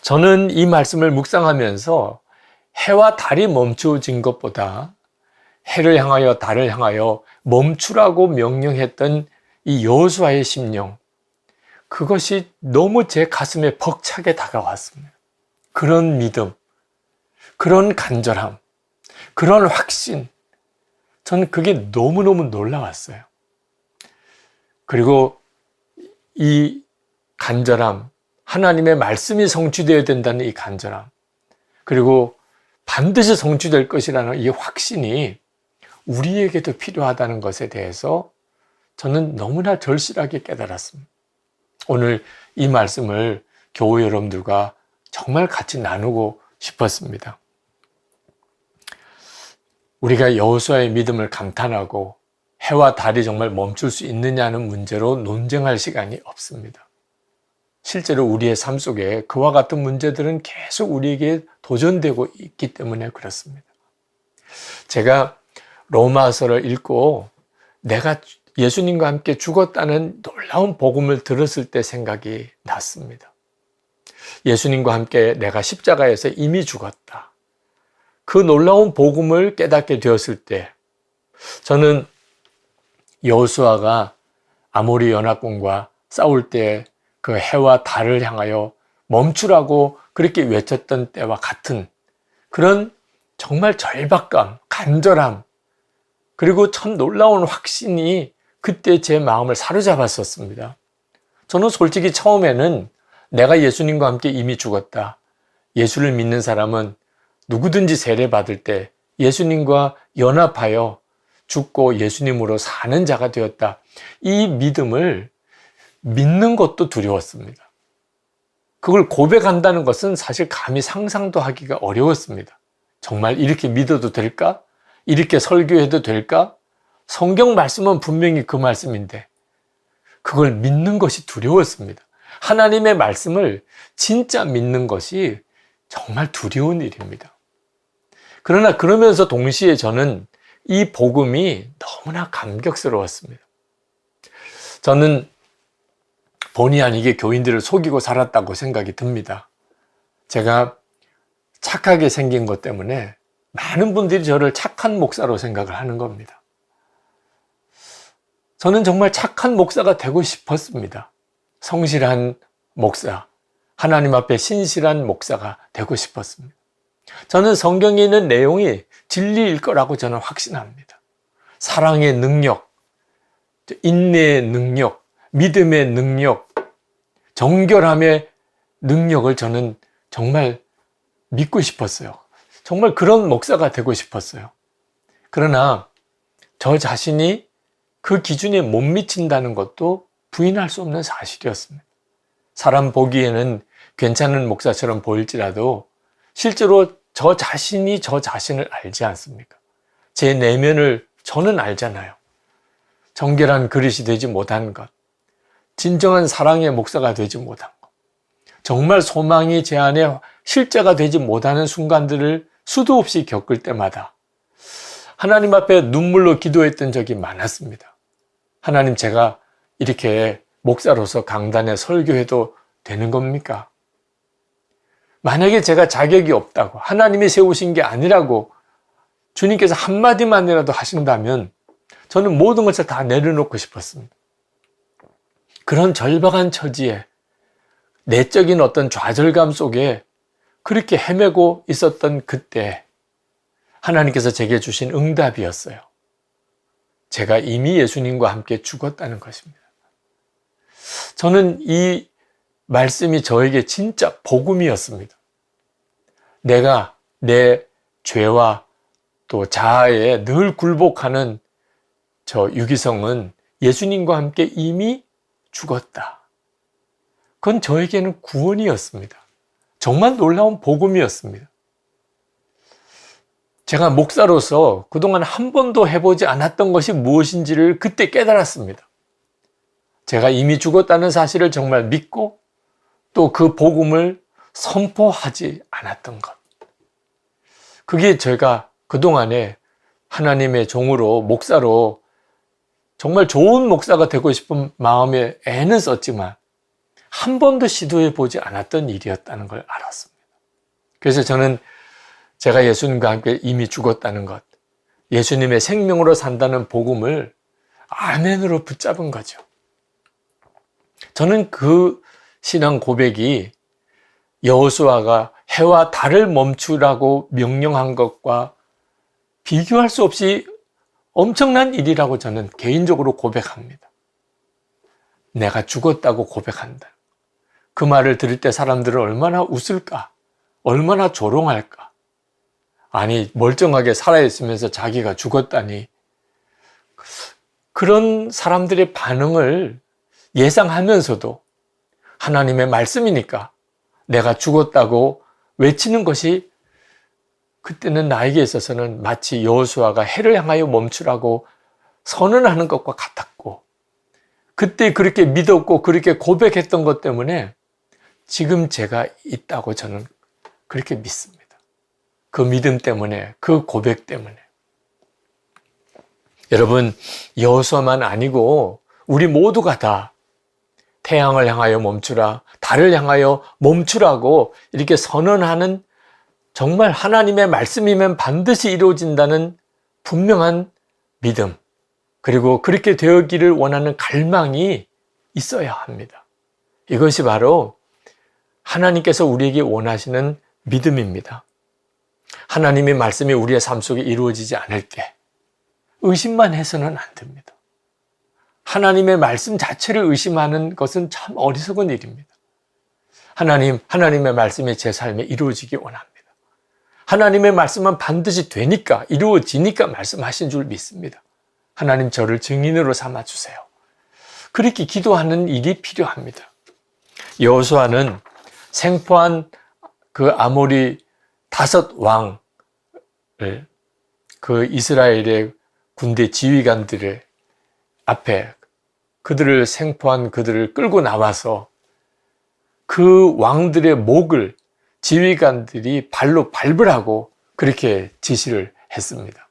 저는 이 말씀을 묵상하면서 해와 달이 멈추어진 것보다 해를 향하여 달을 향하여 멈추라고 명령했던 이 여호수아의 심령, 그것이 너무 제 가슴에 벅차게 다가왔습니다. 그런 믿음, 그런 간절함, 그런 확신, 저는 그게 너무너무 놀라웠어요. 그리고 이 간절함, 하나님의 말씀이 성취되어야 된다는 이 간절함, 그리고 반드시 성취될 것이라는 이 확신이 우리에게도 필요하다는 것에 대해서 저는 너무나 절실하게 깨달았습니다. 오늘 이 말씀을 교우 여러분들과 정말 같이 나누고 싶었습니다. 우리가 여호수아의 믿음을 감탄하고 해와 달이 정말 멈출 수 있느냐는 문제로 논쟁할 시간이 없습니다. 실제로 우리의 삶 속에 그와 같은 문제들은 계속 우리에게 도전되고 있기 때문에 그렇습니다. 제가 로마서를 읽고 내가 예수님과 함께 죽었다는 놀라운 복음을 들었을 때 생각이 났습니다. 예수님과 함께 내가 십자가에서 이미 죽었다. 그 놀라운 복음을 깨닫게 되었을 때 저는 여호수아가 아모리 연합군과 싸울 때 그 해와 달을 향하여 멈추라고 그렇게 외쳤던 때와 같은 그런 정말 절박감, 간절함, 그리고 참 놀라운 확신이 그때 제 마음을 사로잡았었습니다. 저는 솔직히 처음에는 내가 예수님과 함께 이미 죽었다. 예수를 믿는 사람은 누구든지 세례받을 때 예수님과 연합하여 죽고 예수님으로 사는 자가 되었다. 이 믿음을 믿는 것도 두려웠습니다. 그걸 고백한다는 것은 사실 감히 상상도 하기가 어려웠습니다. 정말 이렇게 믿어도 될까? 이렇게 설교해도 될까? 성경 말씀은 분명히 그 말씀인데 그걸 믿는 것이 두려웠습니다. 하나님의 말씀을 진짜 믿는 것이 정말 두려운 일입니다. 그러나 그러면서 동시에 저는 이 복음이 너무나 감격스러웠습니다. 저는 본의 아니게 교인들을 속이고 살았다고 생각이 듭니다. 제가 착하게 생긴 것 때문에 많은 분들이 저를 착한 목사로 생각을 하는 겁니다. 저는 정말 착한 목사가 되고 싶었습니다. 성실한 목사, 하나님 앞에 신실한 목사가 되고 싶었습니다. 저는 성경에 있는 내용이 진리일 거라고 저는 확신합니다. 사랑의 능력, 인내의 능력, 믿음의 능력, 정결함의 능력을 저는 정말 믿고 싶었어요. 정말 그런 목사가 되고 싶었어요. 그러나 저 자신이 그 기준에 못 미친다는 것도 부인할 수 없는 사실이었습니다. 사람 보기에는 괜찮은 목사처럼 보일지라도 실제로 저 자신이 저 자신을 알지 않습니까? 제 내면을 저는 알잖아요. 정결한 그릇이 되지 못한 것, 진정한 사랑의 목사가 되지 못한 것, 정말 소망이 제 안에 실제가 되지 못하는 순간들을 수도 없이 겪을 때마다 하나님 앞에 눈물로 기도했던 적이 많았습니다. 하나님, 제가 이렇게 목사로서 강단에 설교해도 되는 겁니까? 만약에 제가 자격이 없다고, 하나님이 세우신 게 아니라고 주님께서 한마디만이라도 하신다면 저는 모든 것을 다 내려놓고 싶었습니다. 그런 절박한 처지에 내적인 어떤 좌절감 속에 그렇게 헤매고 있었던 그때 하나님께서 제게 주신 응답이었어요. 제가 이미 예수님과 함께 죽었다는 것입니다. 저는 이 말씀이 저에게 진짜 복음이었습니다. 내가 내 죄와 또 자아에 늘 굴복하는 저 유기성은 예수님과 함께 이미 죽었다. 그건 저에게는 구원이었습니다. 정말 놀라운 복음이었습니다. 제가 목사로서 그동안 한 번도 해보지 않았던 것이 무엇인지를 그때 깨달았습니다. 제가 이미 죽었다는 사실을 정말 믿고 또 그 복음을 선포하지 않았던 것. 그게 제가 그동안에 하나님의 종으로, 목사로 정말 좋은 목사가 되고 싶은 마음에 애는 썼지만 한 번도 시도해 보지 않았던 일이었다는 걸 알았습니다. 그래서 저는 제가 예수님과 함께 이미 죽었다는 것, 예수님의 생명으로 산다는 복음을 아멘으로 붙잡은 거죠. 저는 그 신앙 고백이 여호수아가 해와 달을 멈추라고 명령한 것과 비교할 수 없이 엄청난 일이라고 저는 개인적으로 고백합니다. 내가 죽었다고 고백한다. 그 말을 들을 때 사람들은 얼마나 웃을까? 얼마나 조롱할까? 아니, 멀쩡하게 살아있으면서 자기가 죽었다니. 그런 사람들의 반응을 예상하면서도 하나님의 말씀이니까 내가 죽었다고 외치는 것이 그때는 나에게 있어서는 마치 여호수아가 해를 향하여 멈추라고 선언하는 것과 같았고, 그때 그렇게 믿었고 그렇게 고백했던 것 때문에 지금 제가 있다고 저는 그렇게 믿습니다. 그 믿음 때문에, 그 고백 때문에. 여러분, 여호수아만 아니고 우리 모두가 다 태양을 향하여 멈추라, 달을 향하여 멈추라고 이렇게 선언하는, 정말 하나님의 말씀이면 반드시 이루어진다는 분명한 믿음, 그리고 그렇게 되었기를 원하는 갈망이 있어야 합니다. 이것이 바로 하나님께서 우리에게 원하시는 믿음입니다. 하나님의 말씀이 우리의 삶 속에 이루어지지 않을 때 의심만 해서는 안 됩니다. 하나님의 말씀 자체를 의심하는 것은 참 어리석은 일입니다. 하나님의 말씀이 제 삶에 이루어지기 원합니다. 하나님의 말씀은 반드시 되니까, 이루어지니까 말씀하신 줄 믿습니다. 하나님, 저를 증인으로 삼아주세요. 그렇게 기도하는 일이 필요합니다. 여호수아는 생포한 그 아모리 5 왕을, 그 이스라엘의 군대 지휘관들의 앞에 그들을 생포한 그들을 끌고 나와서 그 왕들의 목을 지휘관들이 발로 밟으라고 그렇게 지시를 했습니다.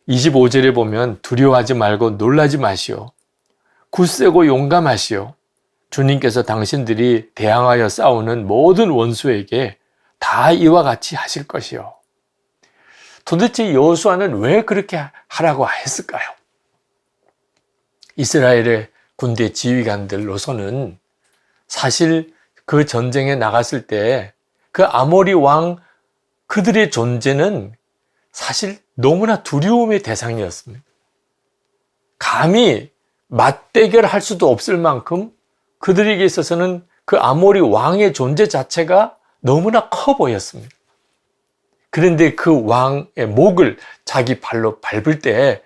25절에 보면 두려워하지 말고 놀라지 마시오. 굳세고 용감하시오. 주님께서 당신들이 대항하여 싸우는 모든 원수에게 다 이와 같이 하실 것이요. 도대체 여호수아는 왜 그렇게 하라고 했을까요? 이스라엘의 군대 지휘관들로서는 사실 그 전쟁에 나갔을 때 그 아모리 왕 그들의 존재는 사실 너무나 두려움의 대상이었습니다. 감히 맞대결할 수도 없을 만큼 그들에게 있어서는 그 아모리 왕의 존재 자체가 너무나 커 보였습니다. 그런데 그 왕의 목을 자기 발로 밟을 때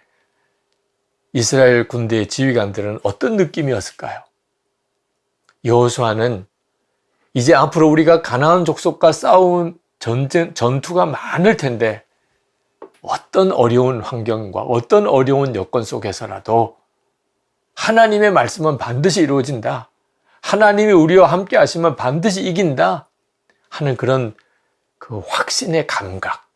이스라엘 군대의 지휘관들은 어떤 느낌이었을까요? 여호수아는 이제 앞으로 우리가 가나안 족속과 싸운 전투가 많을 텐데 어떤 어려운 환경과 어떤 어려운 여건 속에서라도 하나님의 말씀은 반드시 이루어진다. 하나님이 우리와 함께 하시면 반드시 이긴다 하는 그런 그 확신의 감각,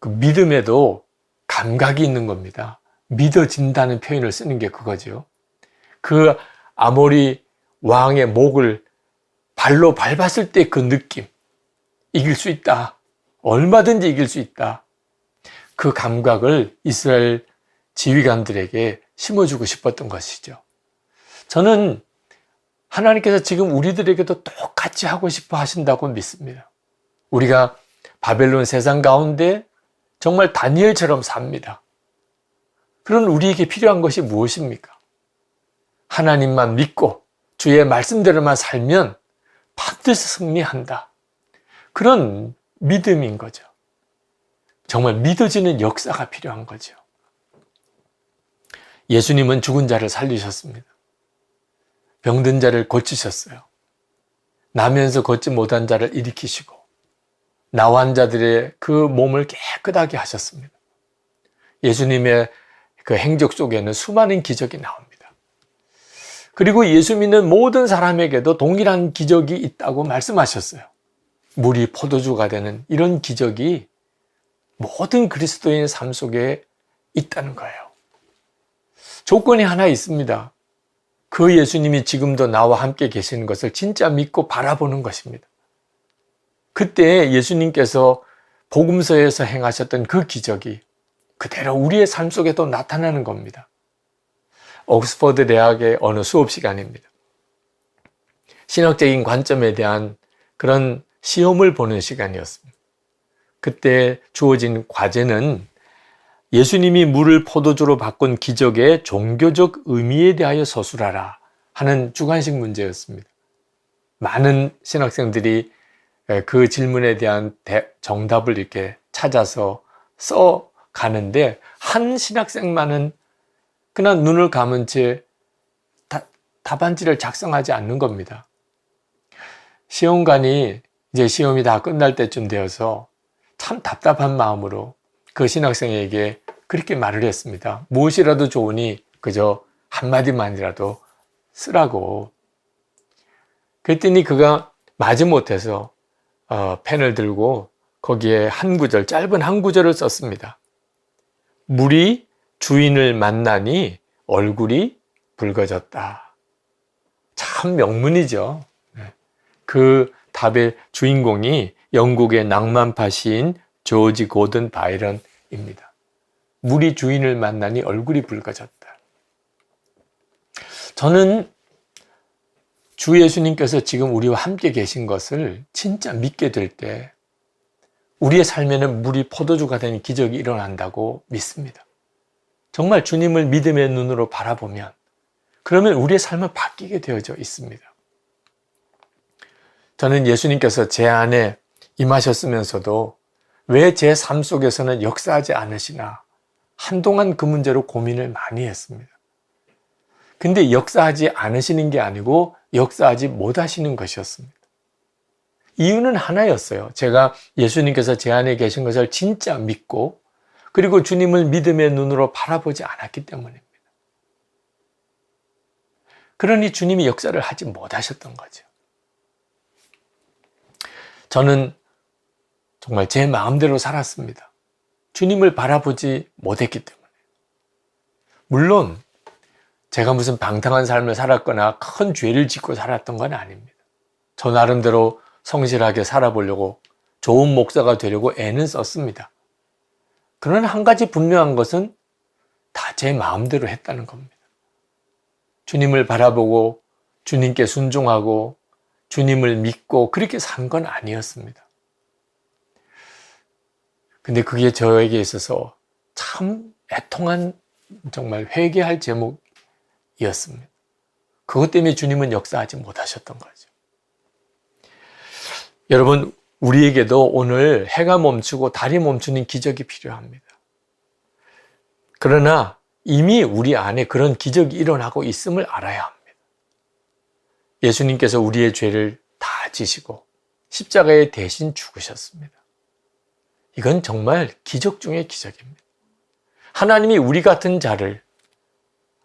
그 믿음에도 감각이 있는 겁니다. 믿어진다는 표현을 쓰는 게 그거죠. 그 아모리 왕의 목을 발로 밟았을 때 그 느낌, 이길 수 있다. 얼마든지 이길 수 있다. 그 감각을 이스라엘 지휘관들에게 심어주고 싶었던 것이죠. 저는 하나님께서 지금 우리들에게도 똑같이 하고 싶어 하신다고 믿습니다. 우리가 바벨론 세상 가운데 정말 다니엘처럼 삽니다. 그런 우리에게 필요한 것이 무엇입니까? 하나님만 믿고 주의 말씀대로만 살면 반드시 승리한다. 그런 믿음인 거죠. 정말 믿어지는 역사가 필요한 거죠. 예수님은 죽은 자를 살리셨습니다. 병든 자를 고치셨어요. 나면서 걷지 못한 자를 일으키시고 나환 자들의 그 몸을 깨끗하게 하셨습니다. 예수님의 그 행적 속에는 수많은 기적이 나옵니다. 그리고 예수 믿는 모든 사람에게도 동일한 기적이 있다고 말씀하셨어요. 물이 포도주가 되는 이런 기적이 모든 그리스도인의 삶 속에 있다는 거예요. 조건이 하나 있습니다. 그 예수님이 지금도 나와 함께 계시는 것을 진짜 믿고 바라보는 것입니다. 그때 예수님께서 복음서에서 행하셨던 그 기적이 그대로 우리의 삶 속에도 나타나는 겁니다. 옥스퍼드 대학의 어느 수업 시간입니다. 신학적인 관점에 대한 그런 시험을 보는 시간이었습니다. 그때 주어진 과제는 예수님이 물을 포도주로 바꾼 기적의 종교적 의미에 대하여 서술하라 하는 주관식 문제였습니다. 많은 신학생들이 그 질문에 대한 정답을 이렇게 찾아서 써 가는데 한 신학생만은 그냥 눈을 감은 채 답안지를 작성하지 않는 겁니다. 시험관이 이제 시험이 다 끝날 때쯤 되어서 참 답답한 마음으로 그 신학생에게 그렇게 말을 했습니다. 무엇이라도 좋으니 그저 한마디만이라도 쓰라고. 그랬더니 그가 마지못해서 펜을 들고 거기에 한 구절, 짧은 한 구절을 썼습니다. 물이 주인을 만나니 얼굴이 붉어졌다. 참 명문이죠. 그 답의 주인공이 영국의 낭만파 시인 조지 고든 바이런입니다. 물이 주인을 만나니 얼굴이 붉어졌다. 저는 주 예수님께서 지금 우리와 함께 계신 것을 진짜 믿게 될 때 우리의 삶에는 물이 포도주가 되는 기적이 일어난다고 믿습니다. 정말 주님을 믿음의 눈으로 바라보면 그러면 우리의 삶은 바뀌게 되어져 있습니다. 저는 예수님께서 제 안에 임하셨으면서도 왜 제 삶 속에서는 역사하지 않으시나 한동안 그 문제로 고민을 많이 했습니다. 근데 역사하지 않으시는 게 아니고 역사하지 못하시는 것이었습니다. 이유는 하나였어요. 제가 예수님께서 제 안에 계신 것을 진짜 믿고 그리고 주님을 믿음의 눈으로 바라보지 않았기 때문입니다. 그러니 주님이 역사를 하지 못하셨던 거죠. 저는 정말 제 마음대로 살았습니다. 주님을 바라보지 못했기 때문에. 물론 제가 무슨 방탕한 삶을 살았거나 큰 죄를 짓고 살았던 건 아닙니다. 저 나름대로 성실하게 살아보려고 좋은 목사가 되려고 애는 썼습니다. 그러나 한 가지 분명한 것은 다 제 마음대로 했다는 겁니다. 주님을 바라보고 주님께 순종하고 주님을 믿고 그렇게 산 건 아니었습니다. 근데 그게 저에게 있어서 참 애통한 정말 회개할 제목이었습니다. 그것 때문에 주님은 역사하지 못하셨던 거죠. 여러분, 우리에게도 오늘 해가 멈추고 달이 멈추는 기적이 필요합니다. 그러나 이미 우리 안에 그런 기적이 일어나고 있음을 알아야 합니다. 예수님께서 우리의 죄를 다 지시고 십자가에 대신 죽으셨습니다. 이건 정말 기적 중의 기적입니다. 하나님이 우리 같은 자를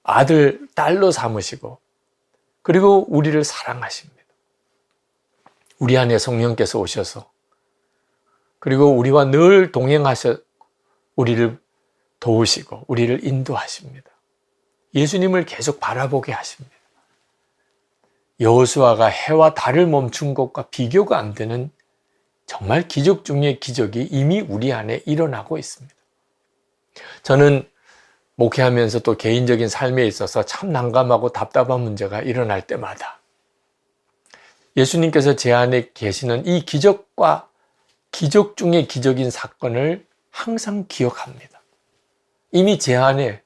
아들, 딸로 삼으시고 그리고 우리를 사랑하십니다. 우리 안에 성령께서 오셔서 그리고 우리와 늘 동행하셔 우리를 도우시고 우리를 인도하십니다. 예수님을 계속 바라보게 하십니다. 여호수아가 해와 달을 멈춘 것과 비교가 안 되는 정말 기적 중의 기적이 이미 우리 안에 일어나고 있습니다. 저는 목회하면서 또 개인적인 삶에 있어서 참 난감하고 답답한 문제가 일어날 때마다 예수님께서 제 안에 계시는 이 기적과 기적 중의 기적인 사건을 항상 기억합니다. 이미 제 안에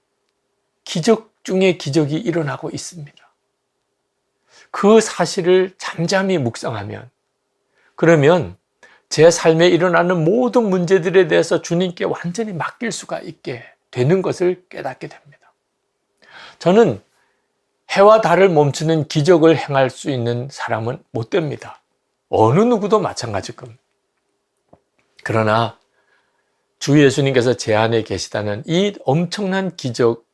기적 중의 기적이 일어나고 있습니다. 그 사실을 잠잠히 묵상하면 그러면 제 삶에 일어나는 모든 문제들에 대해서 주님께 완전히 맡길 수가 있게 되는 것을 깨닫게 됩니다. 저는 해와 달을 멈추는 기적을 행할 수 있는 사람은 못 됩니다. 어느 누구도 마찬가지일 겁니다. 그러나 주 예수님께서 제 안에 계시다는 이 엄청난 기적,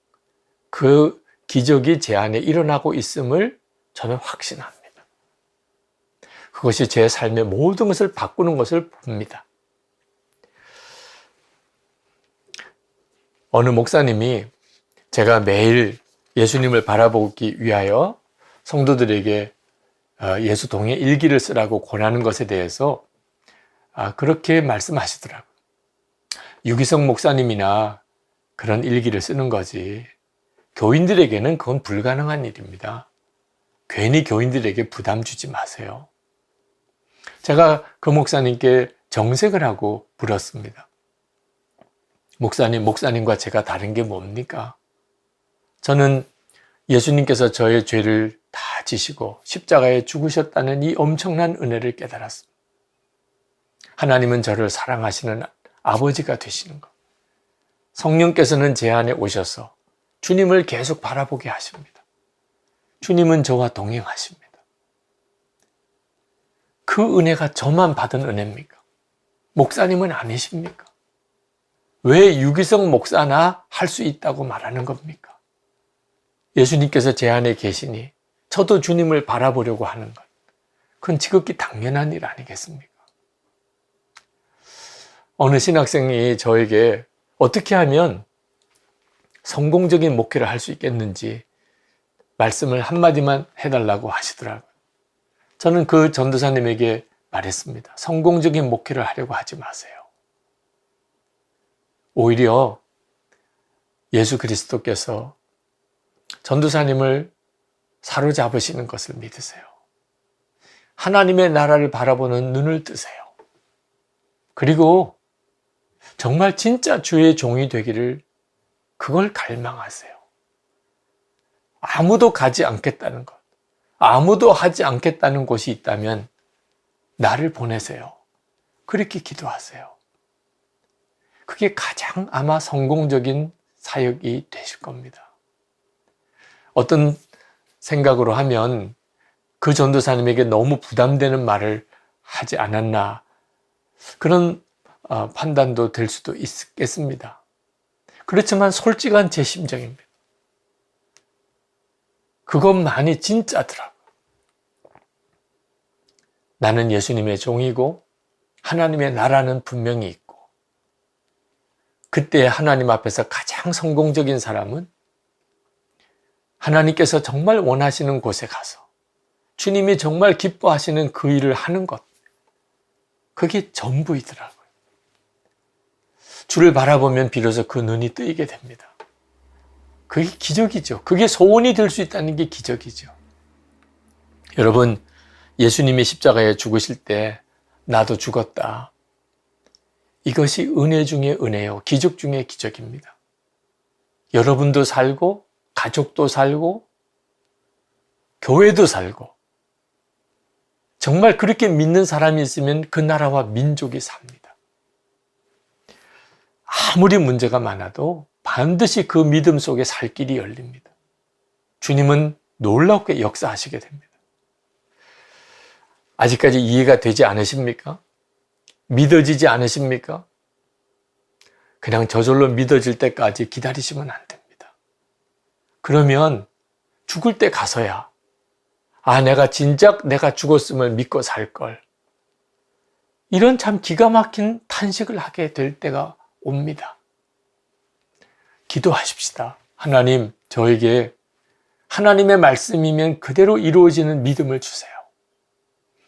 그 기적이 제 안에 일어나고 있음을 저는 확신합니다. 그것이 제 삶의 모든 것을 바꾸는 것을 봅니다. 어느 목사님이 제가 매일 예수님을 바라보기 위하여 성도들에게 예수 동의 일기를 쓰라고 권하는 것에 대해서 그렇게 말씀하시더라고요. 유기성 목사님이나 그런 일기를 쓰는 거지 교인들에게는 그건 불가능한 일입니다. 괜히 교인들에게 부담 주지 마세요. 제가 그 목사님께 정색을 하고 물었습니다. 목사님과 제가 다른 게 뭡니까? 저는 예수님께서 저의 죄를 다 지시고 십자가에 죽으셨다는 이 엄청난 은혜를 깨달았습니다. 하나님은 저를 사랑하시는 아버지가 되시는 것. 성령께서는 제 안에 오셔서 주님을 계속 바라보게 하십니다. 주님은 저와 동행하십니다. 그 은혜가 저만 받은 은혜입니까? 목사님은 아니십니까? 왜 유기성 목사나 할 수 있다고 말하는 겁니까? 예수님께서 제 안에 계시니 저도 주님을 바라보려고 하는 것. 그건 지극히 당연한 일 아니겠습니까? 어느 신학생이 저에게 어떻게 하면 성공적인 목회를 할 수 있겠는지 말씀을 한마디만 해달라고 하시더라고요. 저는 그 전도사님에게 말했습니다. 성공적인 목회를 하려고 하지 마세요. 오히려 예수 그리스도께서 전도사님을 사로잡으시는 것을 믿으세요. 하나님의 나라를 바라보는 눈을 뜨세요. 그리고 정말 진짜 주의 종이 되기를 그걸 갈망하세요. 아무도 가지 않겠다는 것, 아무도 하지 않겠다는 곳이 있다면 나를 보내세요. 그렇게 기도하세요. 그게 가장 아마 성공적인 사역이 되실 겁니다. 어떤 생각으로 하면 그 전도사님에게 너무 부담되는 말을 하지 않았나 그런 판단도 될 수도 있겠습니다. 그렇지만 솔직한 제 심정입니다. 그것만이 진짜더라고요. 나는 예수님의 종이고 하나님의 나라는 분명히 있고 그때 하나님 앞에서 가장 성공적인 사람은 하나님께서 정말 원하시는 곳에 가서 주님이 정말 기뻐하시는 그 일을 하는 것. 그게 전부이더라고요. 주를 바라보면 비로소 그 눈이 뜨이게 됩니다. 그게 기적이죠. 그게 소원이 될 수 있다는 게 기적이죠. 여러분, 예수님이 십자가에 죽으실 때 나도 죽었다. 이것이 은혜 중에 은혜요. 기적 중에 기적입니다. 여러분도 살고 가족도 살고 교회도 살고 정말 그렇게 믿는 사람이 있으면 그 나라와 민족이 삽니다. 아무리 문제가 많아도 반드시 그 믿음 속에 살 길이 열립니다. 주님은 놀랍게 역사하시게 됩니다. 아직까지 이해가 되지 않으십니까? 믿어지지 않으십니까? 그냥 저절로 믿어질 때까지 기다리시면 안 됩니다. 그러면 죽을 때 가서야 내가 진작 내가 죽었음을 믿고 살 걸. 이런 참 기가 막힌 탄식을 하게 될 때가 옵니다. 기도하십시다. 하나님, 저에게 하나님의 말씀이면 그대로 이루어지는 믿음을 주세요.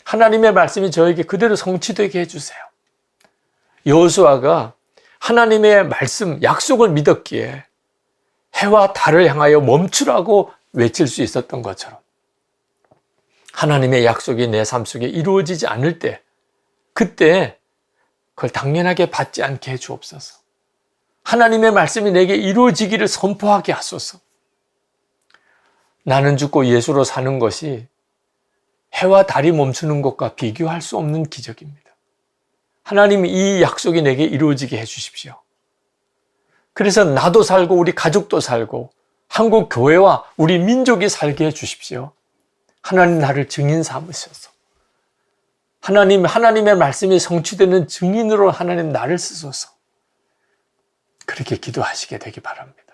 하나님의 말씀이 저에게 그대로 성취되게 해주세요. 여호수아가 하나님의 말씀, 약속을 믿었기에 해와 달을 향하여 멈추라고 외칠 수 있었던 것처럼 하나님의 약속이 내 삶 속에 이루어지지 않을 때 그때 그걸 당연하게 받지 않게 해 주옵소서. 하나님의 말씀이 내게 이루어지기를 선포하게 하소서. 나는 죽고 예수로 사는 것이 해와 달이 멈추는 것과 비교할 수 없는 기적입니다. 하나님이 이 약속이 내게 이루어지게 해 주십시오. 그래서 나도 살고 우리 가족도 살고 한국 교회와 우리 민족이 살게 해 주십시오. 하나님 나를 증인 삼으셔서 하나님의 말씀이 성취되는 증인으로 하나님 나를 쓰소서. 그렇게 기도하시게 되기 바랍니다.